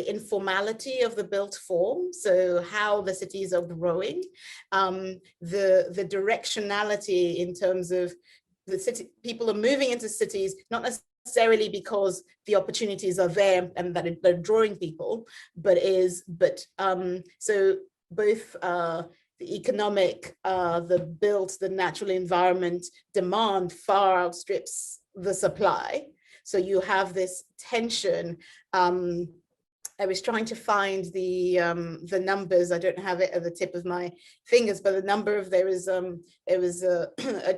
informality of the built form, so how the cities are growing, the directionality in terms of the city, people are moving into cities, not necessarily because the opportunities are there and that they're drawing people, but so both the economic, the built, the natural environment demand far outstrips the supply. So you have this tension. I was trying to find the numbers. I don't have it at the tip of my fingers, but the number of, there was a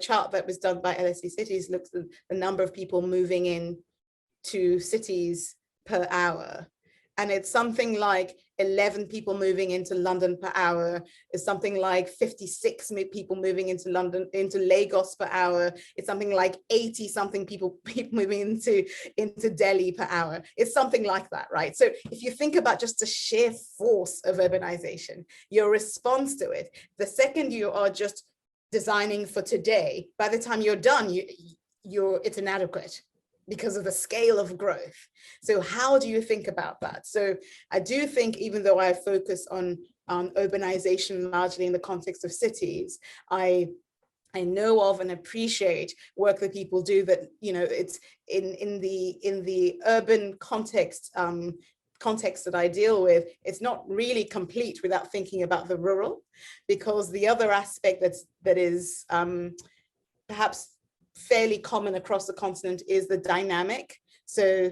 chart that was done by LSE Cities, looks at the number of people moving in to cities per hour. And it's something like 11 people moving into London per hour. It's something like 56 people moving into Lagos per hour. It's something like 80 something people moving into Delhi per hour. It's something like that, right? So if you think about just the sheer force of urbanization, your response to it, the second you are just designing for today, by the time you're done, it's inadequate, because of the scale of growth. So how do you think about that? So I do think, even though I focus on urbanization largely in the context of cities, I know of and appreciate work that people do that, it's in the urban context that I deal with, it's not really complete without thinking about the rural, because the other aspect that is perhaps fairly common across the continent is the dynamic. So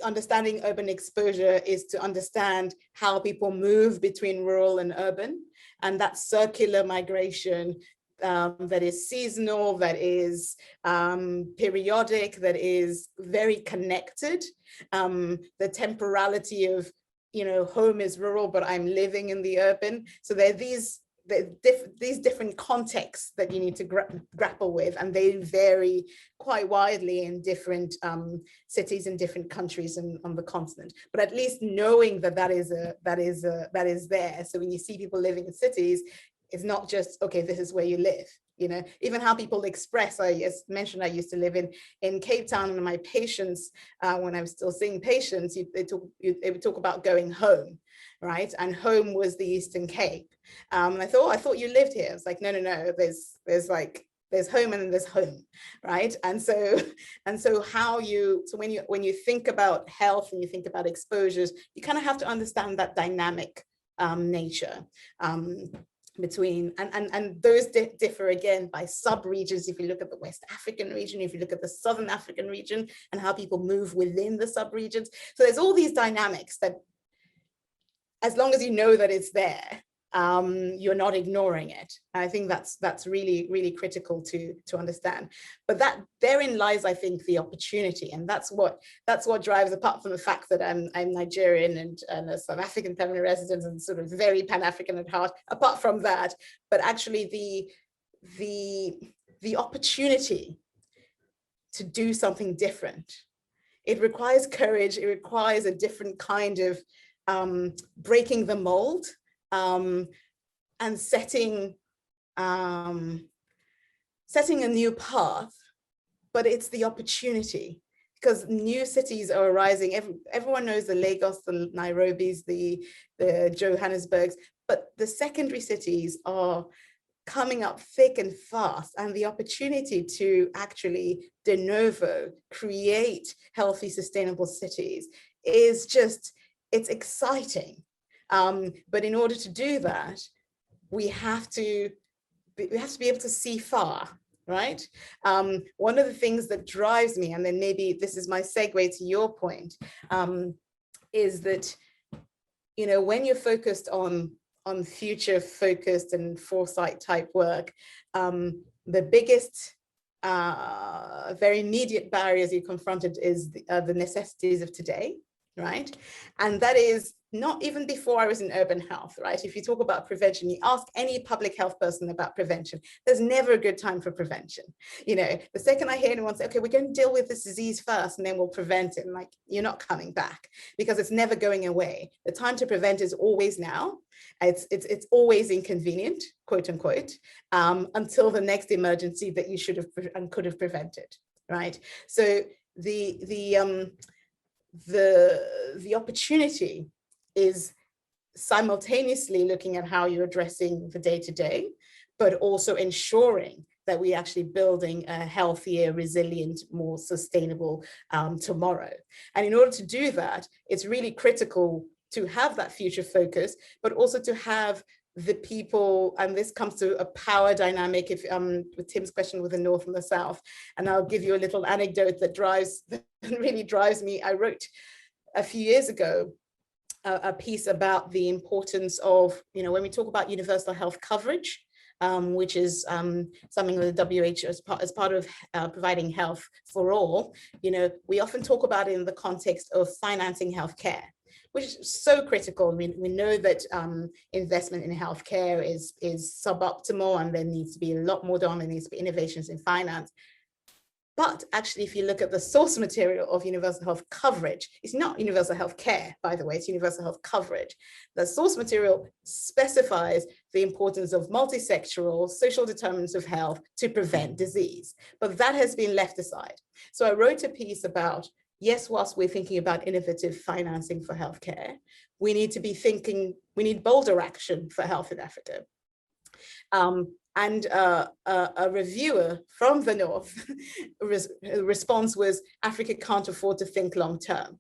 understanding urban exposure is to understand how people move between rural and urban, and that circular migration that is seasonal, that is periodic, that is very connected. The temporality of, home is rural, but I'm living in the urban. So there are these different contexts that you need to grapple with, and they vary quite widely in different cities in different countries on the continent. But at least knowing that is there. So when you see people living in cities, it's not just, okay, this is where you live. Even how people express. As mentioned, I used to live in Cape Town, and my patients, when I was still seeing patients, they would talk about going home, right? And home was the Eastern Cape. And I thought you lived here. It's like, no, there's home and then there's home, right? And so when you think about health and you think about exposures, you kind of have to understand that dynamic nature. between, and those differ again by sub-regions. If you look at the West African region, if you look at the Southern African region, and how people move within the sub-regions. So there's all these dynamics that, as long as you know that it's there, you're not ignoring it. And I think that's really, really critical to understand. But that therein lies, I think, the opportunity, and that's what drives, apart from the fact that I'm Nigerian and a South African permanent resident and sort of very Pan-African at heart. Apart from that, but actually the opportunity to do something different. It requires courage. It requires a different kind of breaking the mold. And setting a new path, but it's the opportunity, because new cities are arising. Everyone knows the Lagos, the Nairobis, the Johannesburgs, but the secondary cities are coming up thick and fast, and the opportunity to actually de novo create healthy, sustainable cities is just, it's exciting. But in order to do that, we have to be able to see far, right? One of the things that drives me, and then maybe this is my segue to your point, is that, you know, when you're focused on future focused and foresight type work, the biggest very immediate barriers you confronted is the necessities of today, right? And that is not even before I was in urban health, right? If you talk about prevention, you ask any public health person about prevention, there's never a good time for prevention. You know, the second I hear anyone say, okay, we're going to deal with this disease first and then we'll prevent it, I'm like, you're not coming back, because it's never going away. The time to prevent is always now. It's always inconvenient, quote unquote, until the next emergency that you should have and could have prevented, right? So the opportunity is simultaneously looking at how you're addressing the day-to-day, but also ensuring that we're actually building a healthier, resilient, more sustainable tomorrow. And in order to do that, it's really critical to have that future focus, but also to have the people, and this comes to a power dynamic, if with Tim's question with the North and the South. And I'll give you a little anecdote that really drives me. I wrote a few years ago a piece about the importance of, you know, when we talk about universal health coverage, which is something that the WHO as part of providing health for all, you know, we often talk about it in the context of financing healthcare, which is so critical. We know that investment in healthcare is suboptimal, and there needs to be a lot more done. There needs to be innovations in finance. But actually, if you look at the source material of universal health coverage, it's not universal health care, by the way, it's universal health coverage. The source material specifies the importance of multisectoral social determinants of health to prevent disease, but that has been left aside. So I wrote a piece about, yes, whilst we're thinking about innovative financing for healthcare, we need to be thinking, we need bolder action for health in Africa. And a reviewer from the North response was, Africa can't afford to think long term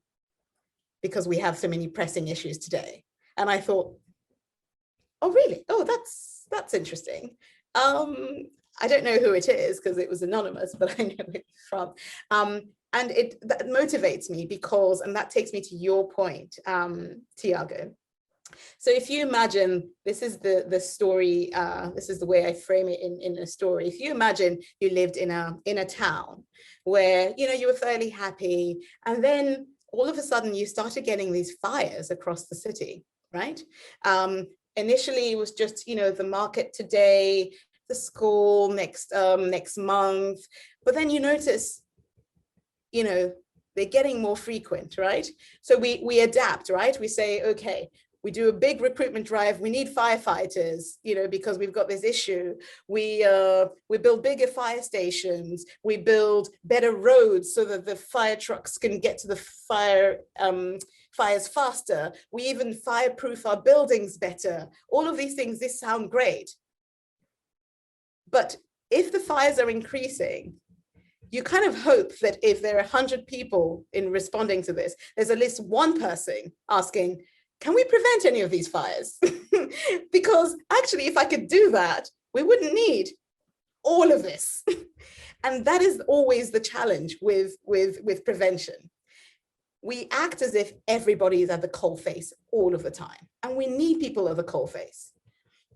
because we have so many pressing issues today. And I thought, oh, really? Oh, that's interesting. I don't know who it is because it was anonymous, but I know it's from. And that motivates me because, and that takes me to your point, Thiago. So if you imagine, this is the story, this is the way I frame it in a story. If you imagine you lived in a town where, you know, you were fairly happy, and then all of a sudden you started getting these fires across the city, right? Initially it was just, you know, the market today, the school next month, but then you notice, you know, they're getting more frequent, right? So we adapt, right? We say, okay, we do a big recruitment drive. We need firefighters, you know, because we've got this issue. We build bigger fire stations. We build better roads so that the fire trucks can get to the fires faster. We even fireproof our buildings better. All of these things, this sound great. But if the fires are increasing, you kind of hope that if there are 100 people in responding to this, there's at least one person asking, can we prevent any of these fires? Because actually, if I could do that, we wouldn't need all of this. And that is always the challenge with prevention. We act as if everybody is at the coalface all of the time, and we need people at the coalface.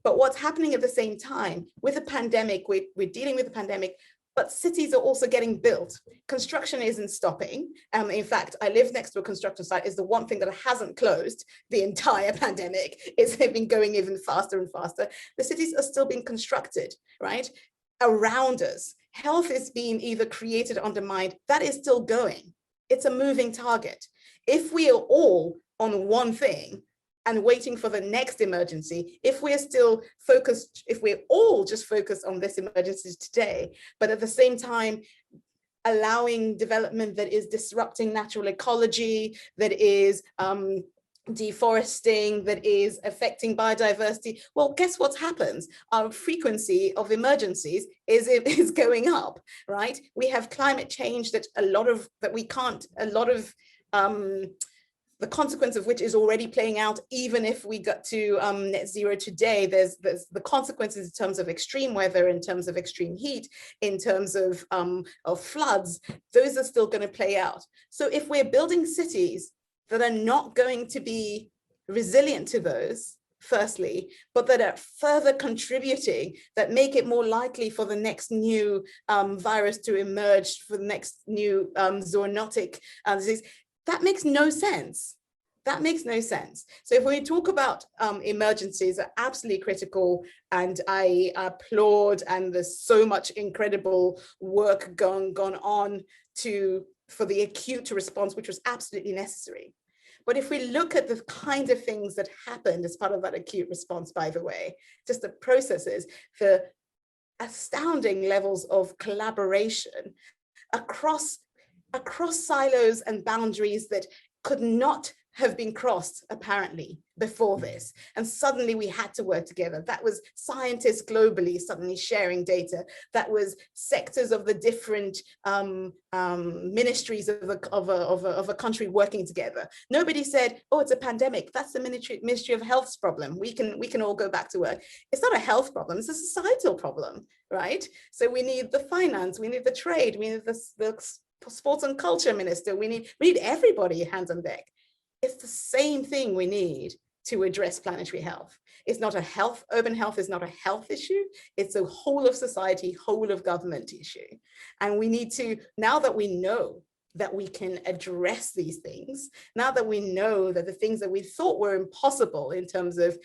But what's happening at the same time with the pandemic, we're dealing with the pandemic, but cities are also getting built. Construction isn't stopping. In fact, I live next to a construction site. Is the one thing that hasn't closed the entire pandemic. It's been going even faster and faster. The cities are still being constructed, right? Around us. Health is being either created or undermined. That is still going. It's a moving target. If we are all on one thing and waiting for the next emergency, if we're still focused, if we're all just focused on this emergency today, but at the same time, allowing development that is disrupting natural ecology, that is deforesting, that is affecting biodiversity, well, guess what happens? Our frequency of emergencies is going up, right? We have climate change that the consequence of which is already playing out. Even if we got to net zero today, there's the consequences in terms of extreme weather, in terms of extreme heat, in terms of floods. Those are still going to play out. So if we're building cities that are not going to be resilient to those, firstly, but that are further contributing, that make it more likely for the next new virus to emerge, for the next new zoonotic disease, that makes no sense. That makes no sense. So if we talk about emergencies are absolutely critical, and I applaud, and there's so much incredible work gone on for the acute response, which was absolutely necessary. But if we look at the kind of things that happened as part of that acute response, by the way, just the processes, the astounding levels of collaboration across silos and boundaries that could not have been crossed, apparently, before this. And suddenly we had to work together. That was scientists globally suddenly sharing data. That was sectors of the different ministries of a country working together. Nobody said, oh, it's a pandemic. That's the Ministry of Health's problem. We can all go back to work. It's not a health problem. It's a societal problem, right? So we need the finance, we need the trade, we need the sports and culture minister. We need everybody hands on deck. It's the same thing we need to address planetary health. It's not urban health is not a health issue. It's a whole of society, whole of government issue. And we need to, now that we know that we can address these things, now that we know that the things that we thought were impossible in terms of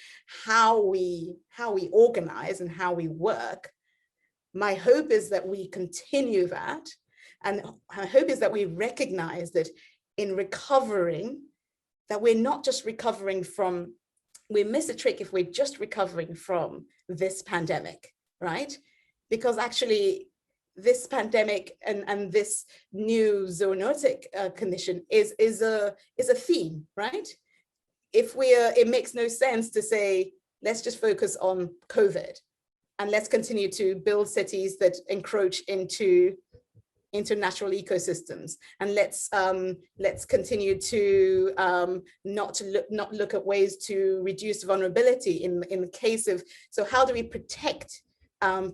how we organize and how we work, my hope is that we continue that. And my hope is that we recognize that in recovering, that we're not just recovering from, we miss a trick if we're just recovering from this pandemic, right? Because actually this pandemic and this new zoonotic condition is a theme, right? It makes no sense to say, let's just focus on COVID and let's continue to build cities that encroach into natural ecosystems, and let's continue to not look at ways to reduce vulnerability in the case of, so how do we protect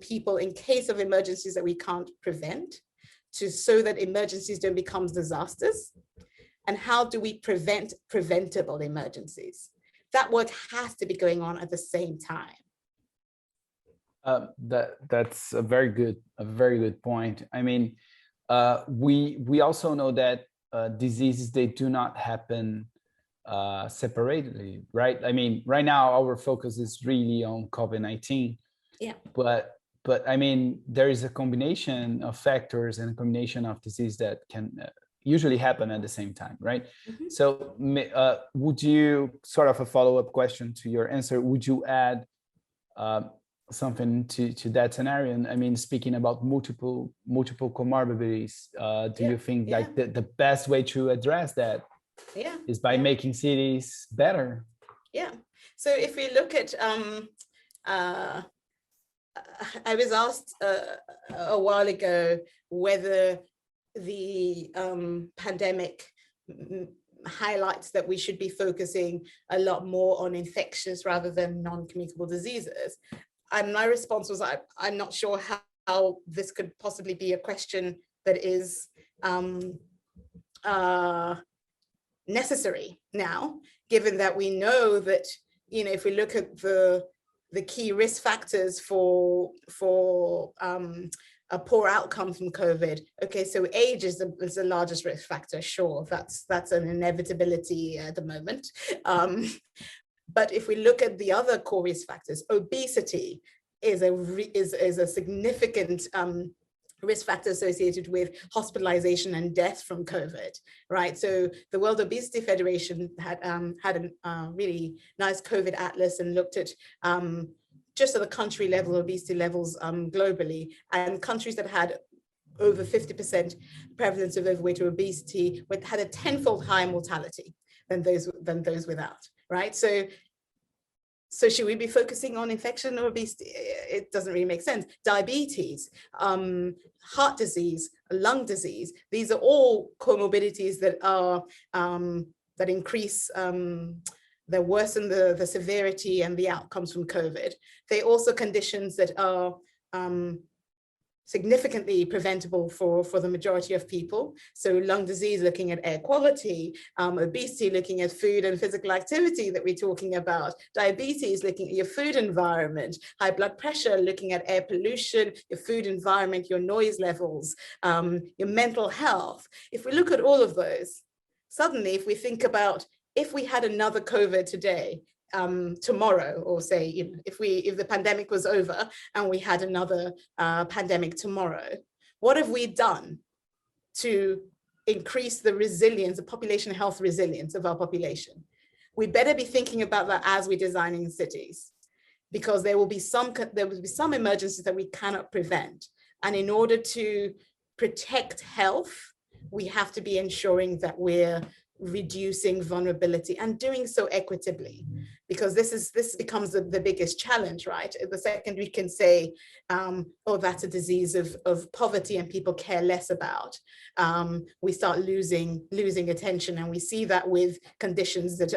people in case of emergencies that we can't prevent, so that emergencies don't become disasters? And how do we prevent preventable emergencies? That work has to be going on at the same time. That's a very good point. I mean, we also know that diseases, they do not happen separately, right? I mean, right now our focus is really on COVID-19. Yeah. But I mean, there is a combination of factors and a combination of disease that can usually happen at the same time, right? Mm-hmm. So would you, sort of a follow-up question to your answer, would you add something to that scenario? And I mean, speaking about multiple comorbidities, do you think like the best way to address that is by making cities better? Yeah. So if we look at, I was asked a while ago whether the pandemic highlights that we should be focusing a lot more on infectious rather than non-communicable diseases. And my response was, I'm not sure how this could possibly be a question that is necessary now, given that we know that, if we look at the key risk factors for a poor outcome from COVID. Okay, so age is the largest risk factor. Sure, that's an inevitability at the moment. But if we look at the other core risk factors, obesity is a significant risk factor associated with hospitalization and death from COVID, right? So the World Obesity Federation had a really nice COVID atlas and looked at just at the country level obesity levels globally, and countries that had over 50% prevalence of overweight or obesity had a 10-fold higher mortality than those without, right? So should we be focusing on infection or obesity? It doesn't really make sense. Diabetes, heart disease, lung disease, these are all comorbidities that are that increase that worsen the severity and the outcomes from COVID. They're also conditions that are significantly preventable for the majority of people. So lung disease, looking at air quality, obesity, looking at food and physical activity that we're talking about, diabetes, looking at your food environment, high blood pressure, looking at air pollution, your food environment, your noise levels, your mental health. If we look at all of those, suddenly if we think about, if we had another COVID today, tomorrow, or say, if the pandemic was over and we had another pandemic tomorrow, what have we done to increase the resilience, the population health resilience of our population? We better be thinking about that as we're designing cities, because there will be some emergencies that we cannot prevent. And in order to protect health, we have to be ensuring that we're reducing vulnerability and doing so equitably, because this becomes the biggest challenge, right? The second we can say, oh, that's a disease of poverty and people care less about, we start losing attention. And we see that with conditions that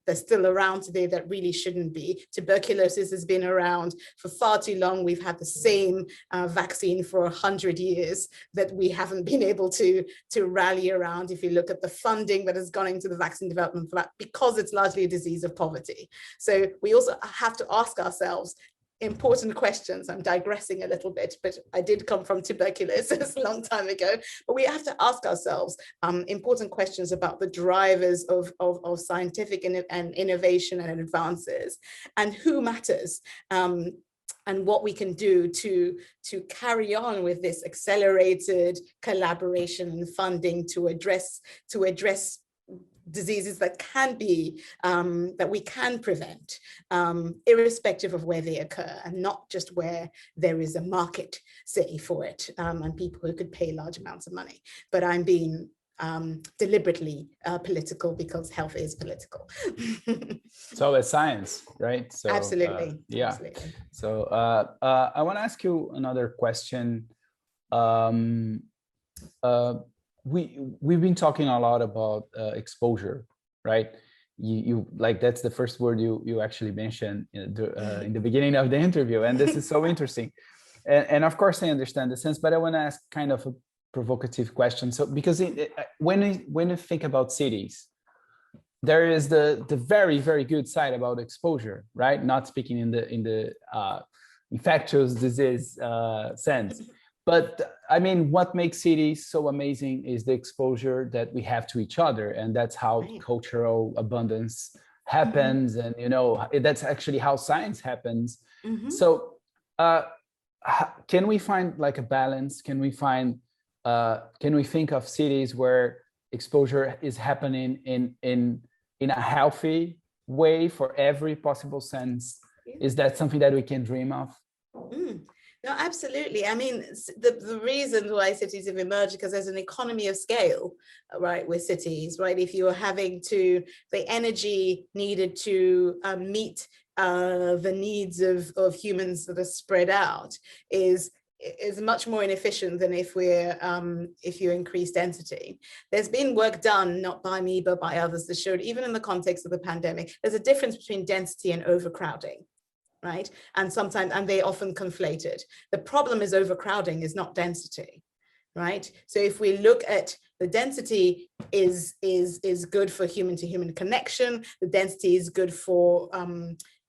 they're still around today that really shouldn't be. Tuberculosis has been around for far too long. We've had the same vaccine for 100 years that we haven't been able to rally around. If you look at the funding that has gone into the vaccine development for that, because it's largely a disease of poverty. So we also have to ask ourselves important questions. I'm digressing a little bit, but I did come from tuberculosis a long time ago. But we have to ask ourselves important questions about the drivers of scientific and innovation and advances, and who matters, and what we can do to carry on with this accelerated collaboration and funding to address diseases that can be, that we can prevent, irrespective of where they occur, and not just where there is a market, say, for it, and people who could pay large amounts of money. But I'm being deliberately political, because health is political. So it's science, right? So absolutely. Yeah. Absolutely. So I want to ask you another question. We've been talking a lot about exposure, right? You like, that's the first word you actually mentioned in the beginning of the interview, and this is so interesting. And of course I understand the sense, but I want to ask kind of a provocative question. So because when we think about cities, there is the very, very good side about exposure, right? Not speaking in the infectious disease sense. But I mean, what makes cities so amazing is the exposure that we have to each other. And that's how cultural abundance happens. And, that's actually how science happens. So can we find like a balance? Can we think of cities where exposure is happening in a healthy way for every possible sense? Is that something that we can dream of? No, absolutely. I mean, the reason why cities have emerged, because there's an economy of scale, right, with cities, right? If you're having the energy needed to meet the needs of humans that are spread out is is much more inefficient than if you increase density. There's been work done, not by me, but by others, that showed even in the context of the pandemic, there's a difference between density and overcrowding, right? And they often conflated. The problem is overcrowding is not density, right? So if we look at the density is good for human to human connection, the density is good for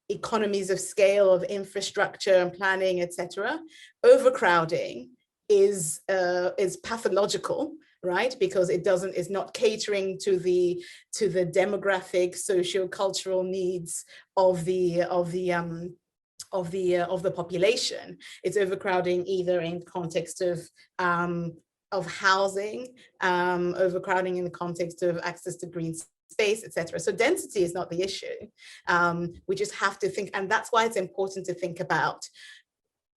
economies of scale of infrastructure and planning, etc. Overcrowding is pathological, right? Because it's not catering to the demographic, socio-cultural needs of the population. It's overcrowding either in context of housing, overcrowding in the context of access to green space, etc. So density is not the issue. We just have to think, and that's why it's important to think about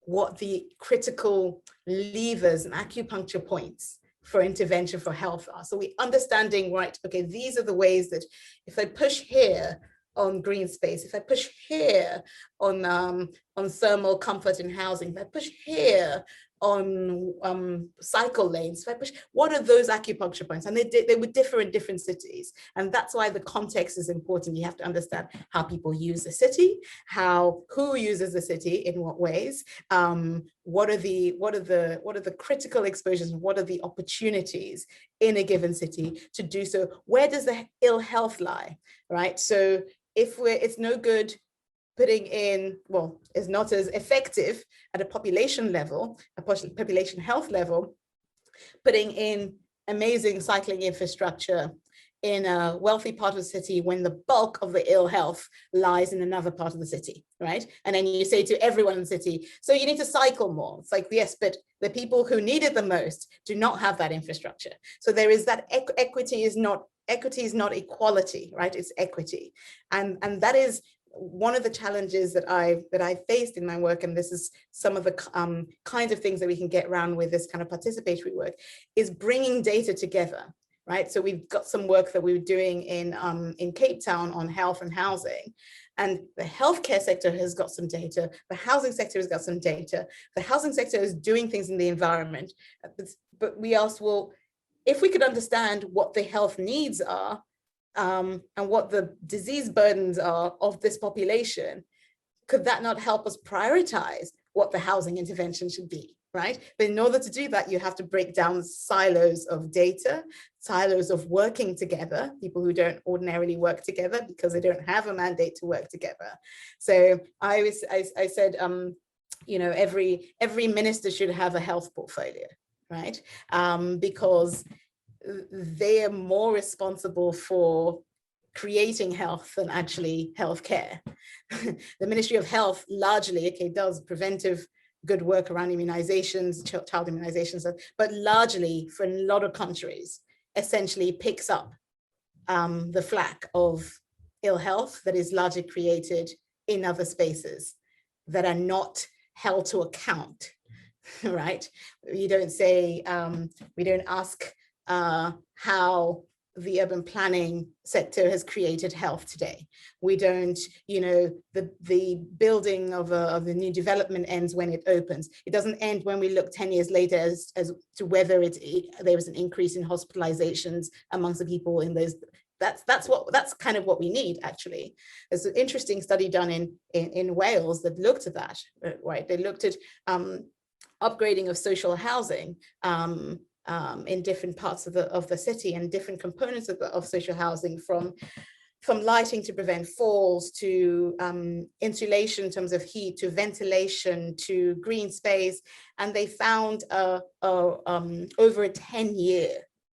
what the critical levers and acupuncture points for intervention for health are. So we understanding, right, okay, these are the ways that if I push here on green space, if I push here on thermal comfort in housing, if I push here on cycle lanes, if I push, what are those acupuncture points? And they would differ in different cities. And that's why the context is important. You have to understand how people use the city, who uses the city in what ways, what are the critical exposures, and what are the opportunities in a given city to do so? Where does the ill health lie, right? So it's no good putting in, well, is not as effective at a population level, a population health level, putting in amazing cycling infrastructure in a wealthy part of the city when the bulk of the ill health lies in another part of the city, right? And then you say to everyone in the city, so you need to cycle more. It's like, yes, but the people who need it the most do not have that infrastructure. So there is that equity is not equality, right? It's equity. And that is one of the challenges that I faced in my work, and this is some of the kinds of things that we can get around with this kind of participatory work, is bringing data together, right? So we've got some work that we were doing in Cape Town on health and housing, and the healthcare sector has got some data, the housing sector has got some data, the housing sector is doing things in the environment, but we asked, well, if we could understand what the health needs are, and what the disease burdens are of this population, could that not help us prioritize what the housing intervention should be, right? But in order to do that, you have to break down silos of data, silos of working together, people who don't ordinarily work together because they don't have a mandate to work together. So I said, every minister should have a health portfolio, right? Because they are more responsible for creating health than actually healthcare. The Ministry of Health largely, does preventive good work around immunizations, child immunizations, but largely for a lot of countries, essentially picks up the flack of ill health that is largely created in other spaces that are not held to account, right? You don't say, we don't ask how the urban planning sector has created health today. We don't, the building of the new development ends when it opens. It doesn't end when we look 10 years later as to whether there was an increase in hospitalizations amongst the people in those. That's kind of what we need, actually. There's an interesting study done in Wales that looked at that, right? They looked at upgrading of social housing in different parts of the city, and different components of social housing, from lighting to prevent falls, to insulation in terms of heat, to ventilation, to green space. And they found over a 10-year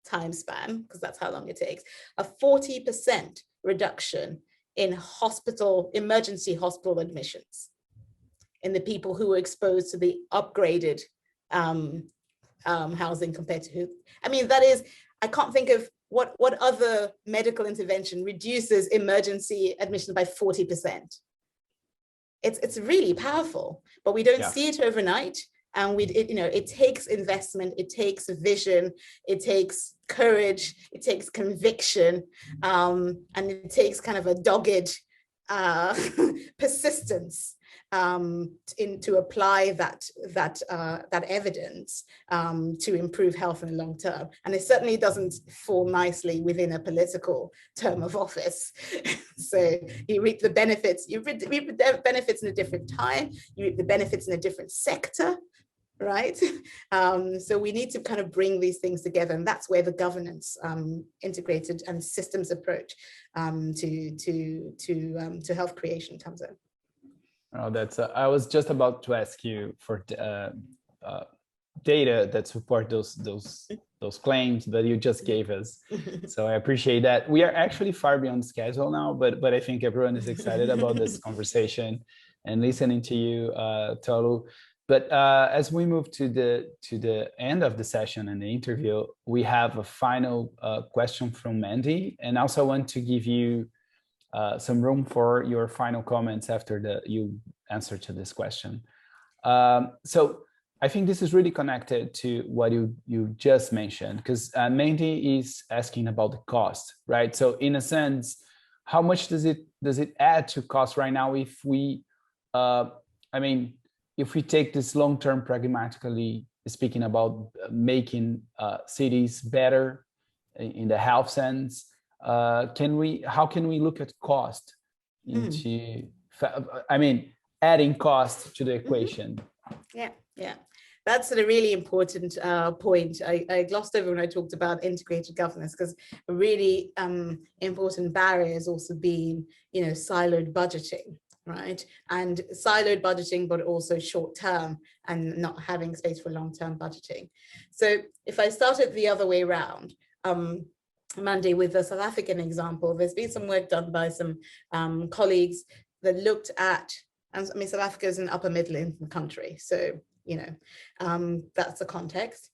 time span, because that's how long it takes, a 40% reduction in emergency hospital admissions in the people who were exposed to the upgraded housing compared to that is, I can't think of what other medical intervention reduces emergency admissions by 40%. It's really powerful, but we don't see it overnight. And it takes investment, it takes vision, it takes courage, it takes conviction, and it takes kind of a dogged persistence to apply that evidence to improve health in the long term. And it certainly doesn't fall nicely within a political term of office. So you reap the benefits, benefits in a different time, you reap the benefits in a different sector, right? So we need to kind of bring these things together, and that's where the governance integrated and systems approach to health creation comes in. Oh, that's I was just about to ask you for data that support those claims that you just gave us. So I appreciate that. We are actually far beyond schedule now, but I think everyone is excited about this conversation and listening to you, Tolu. But as we move to the end of the session and the interview, we have a final question from Mandy, and also I want to give you some room for your final comments after you answer to this question. So I think this is really connected to what you just mentioned, because Mandy is asking about the cost, right? So in a sense, how much does it add to cost right now if we, if we take this long-term pragmatically speaking about making cities better in the health sense, how can we look at cost into, adding cost to the equation? Yeah. That's a really important point. I glossed over when I talked about integrated governance, because a really important barrier has also been, siloed budgeting, right? And siloed budgeting, but also short-term and not having space for long-term budgeting. So if I started the other way around, Mandy, with the South African example, there's been some work done by some colleagues that looked at, South Africa is an upper middle income country, so that's the context.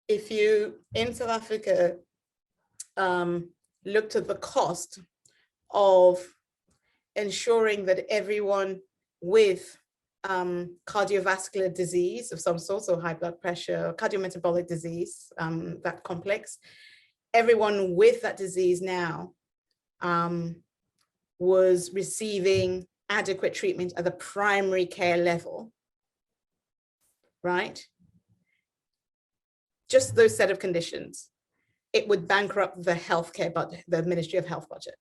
If you in South Africa looked at the cost of ensuring that everyone with cardiovascular disease of some sort, so high blood pressure, cardiometabolic disease, that complex, everyone with that disease now was receiving adequate treatment at the primary care level, right? Just those set of conditions, it would bankrupt the healthcare budget, the Ministry of Health budget.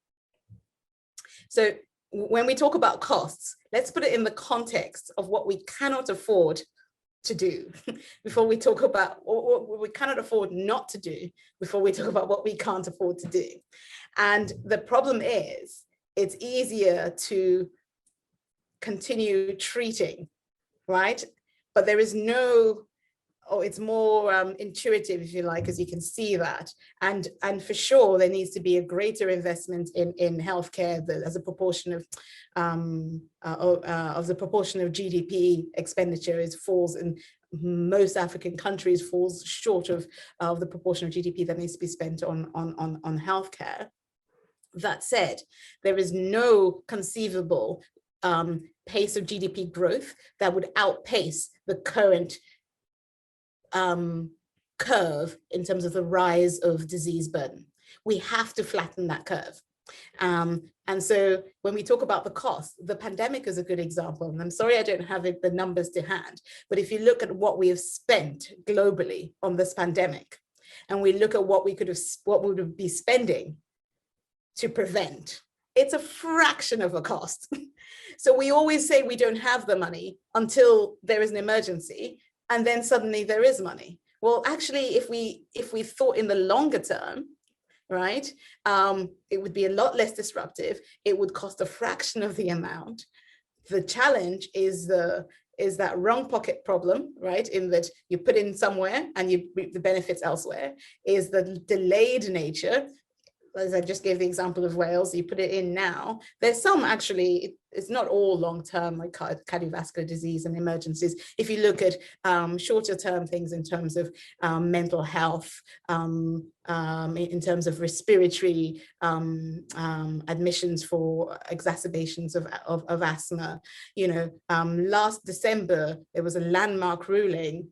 So when we talk about costs, let's put it in the context of what we cannot afford to do before we talk about what we cannot afford not to do before we talk about what we can't afford to do. And the problem is, it's easier to continue treating, right? But there is no, it's more intuitive, if you like, as you can see that. And for sure, there needs to be a greater investment in healthcare as a proportion of the proportion of GDP expenditure falls in most African countries, falls short of the proportion of GDP that needs to be spent on healthcare. That said, there is no conceivable pace of GDP growth that would outpace the current curve in terms of the rise of disease burden. We have to flatten that curve. And so when we talk about the cost, the pandemic is a good example. And I'm sorry I don't have the numbers to hand, but if you look at what we have spent globally on this pandemic, and we look at what we would be spending to prevent, it's a fraction of a cost. So we always say we don't have the money until there is an emergency, and then suddenly there is money. Well, actually, if we thought in the longer term, right, it would be a lot less disruptive. It would cost a fraction of the amount. The challenge is that wrong pocket problem, right, in that you put in somewhere and you reap the benefits elsewhere, is the delayed nature. As I just gave the example of Wales, you put it in now. There's some actually, it's not all long-term, like cardiovascular disease and emergencies. If you look at shorter term things in terms of mental health, in terms of respiratory admissions for exacerbations of asthma, last December, there was a landmark ruling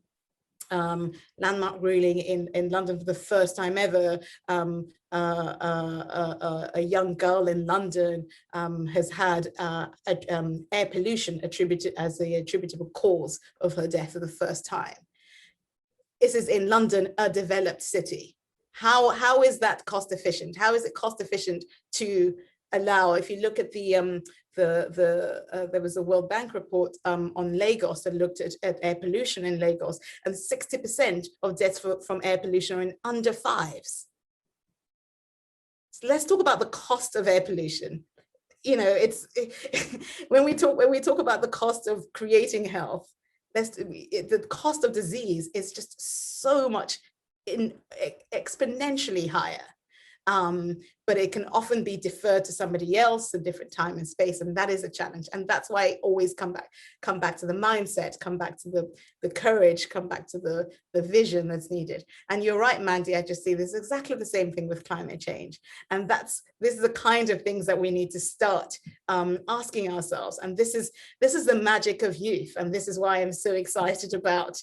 landmark ruling in London for the first time ever. A young girl in London has had air pollution attributed as the attributable cause of her death for the first time. This is in London, a developed city. How is that cost efficient? How is it cost efficient to allow? If you look at there was a World Bank report on Lagos that looked at air pollution in Lagos, and 60% of deaths from air pollution are in under fives. So let's talk about the cost of air pollution. You know, when we talk about the cost of creating health, the cost of disease is just so much exponentially higher. But it can often be deferred to somebody else, a different time and space, and that is a challenge. And that's why I always come back to the mindset, come back to the courage, come back to the vision that's needed. And you're right, Mandy, I just see this exactly the same thing with climate change. And this is the kind of things that we need to start asking ourselves. And this is the magic of youth. And this is why I'm so excited about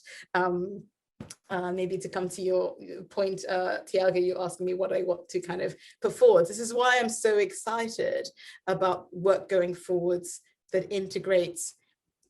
maybe to come to your point, Thiago, you asking me what I want to kind of put forward. This is why I'm so excited about work going forwards that integrates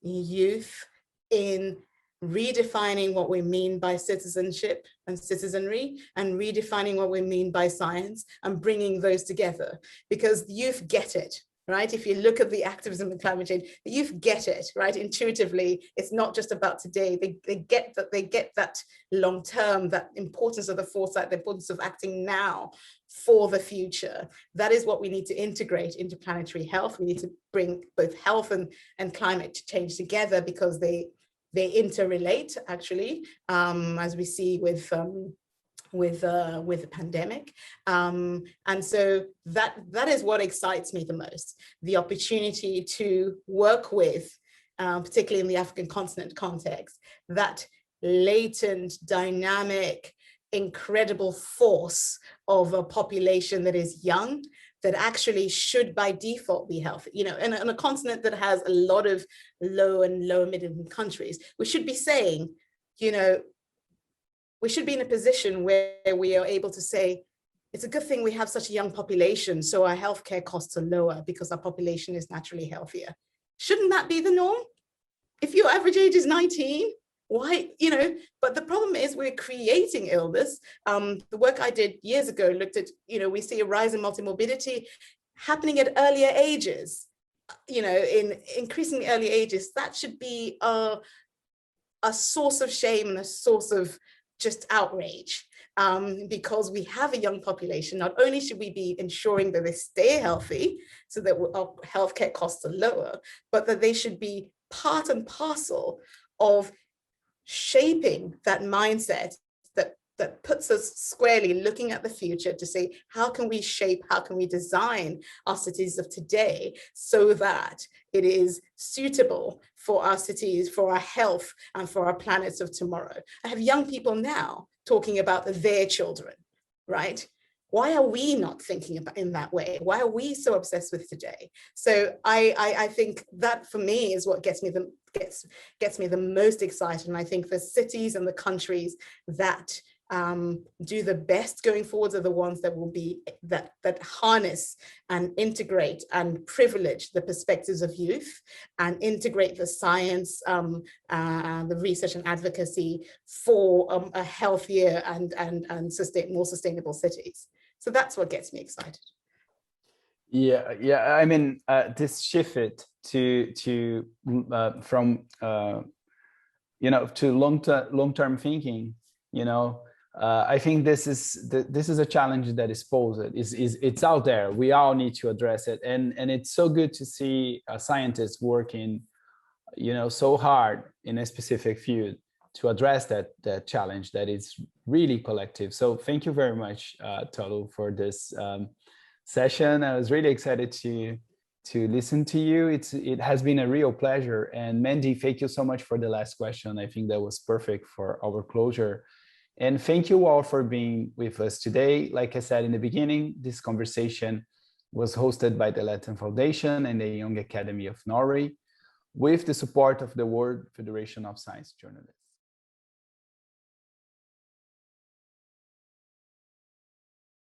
youth in redefining what we mean by citizenship and citizenry, and redefining what we mean by science, and bringing those together, because youth get it. Right? If you look at the activism of climate change, the youth get it, right? Intuitively, it's not just about today. They get that long term, that importance of the foresight, the importance of acting now for the future. That is what we need to integrate into planetary health. We need to bring both health and climate change together, because they interrelate, actually, as we see with the pandemic. And so that is what excites me the most, the opportunity to work with, particularly in the African continent context, that latent, dynamic, incredible force of a population that is young, that actually should by default be healthy. You know, in a continent that has a lot of low and lower middle countries, we should be saying, you know, we should be in a position where we are able to say, it's a good thing we have such a young population, so our healthcare costs are lower because our population is naturally healthier. Shouldn't that be the norm? If your average age is 19, why, you know, but the problem is we're creating illness. The work I did years ago looked at, you know, we see a rise in multimorbidity happening at earlier ages, you know, in increasingly early ages. That should be a source of shame and a source of just outrage, because we have a young population. Not only should we be ensuring that they stay healthy so that our healthcare costs are lower, but that they should be part and parcel of shaping that mindset that puts us squarely looking at the future to say, how can we shape, how can we design our cities of today so that it is suitable for our cities, for our health, and for our planets of tomorrow. I have young people now talking about their children, right? Why are we not thinking about in that way? Why are we so obsessed with today? So I think that for me is what gets me the most excited. And I think the cities and the countries that do the best going forwards are the ones that will be that harness and integrate and privilege the perspectives of youth, and integrate the science, the research and advocacy for a healthier and more sustainable cities. So that's what gets me excited. Yeah. I mean, this shift to from you know, to long-term thinking, you know. I think this is a challenge that is posed. It's out there. We all need to address it, and it's so good to see scientists working, you know, so hard in a specific field to address that challenge that is really collective. So thank you very much, Tolu, for this session. I was really excited to listen to you. It has been a real pleasure. And Mandy, thank you so much for the last question. I think that was perfect for our closure. And thank you all for being with us today. Like I said in the beginning, this conversation was hosted by the Latin Foundation and the Young Academy of Norway with the support of the World Federation of Science Journalists.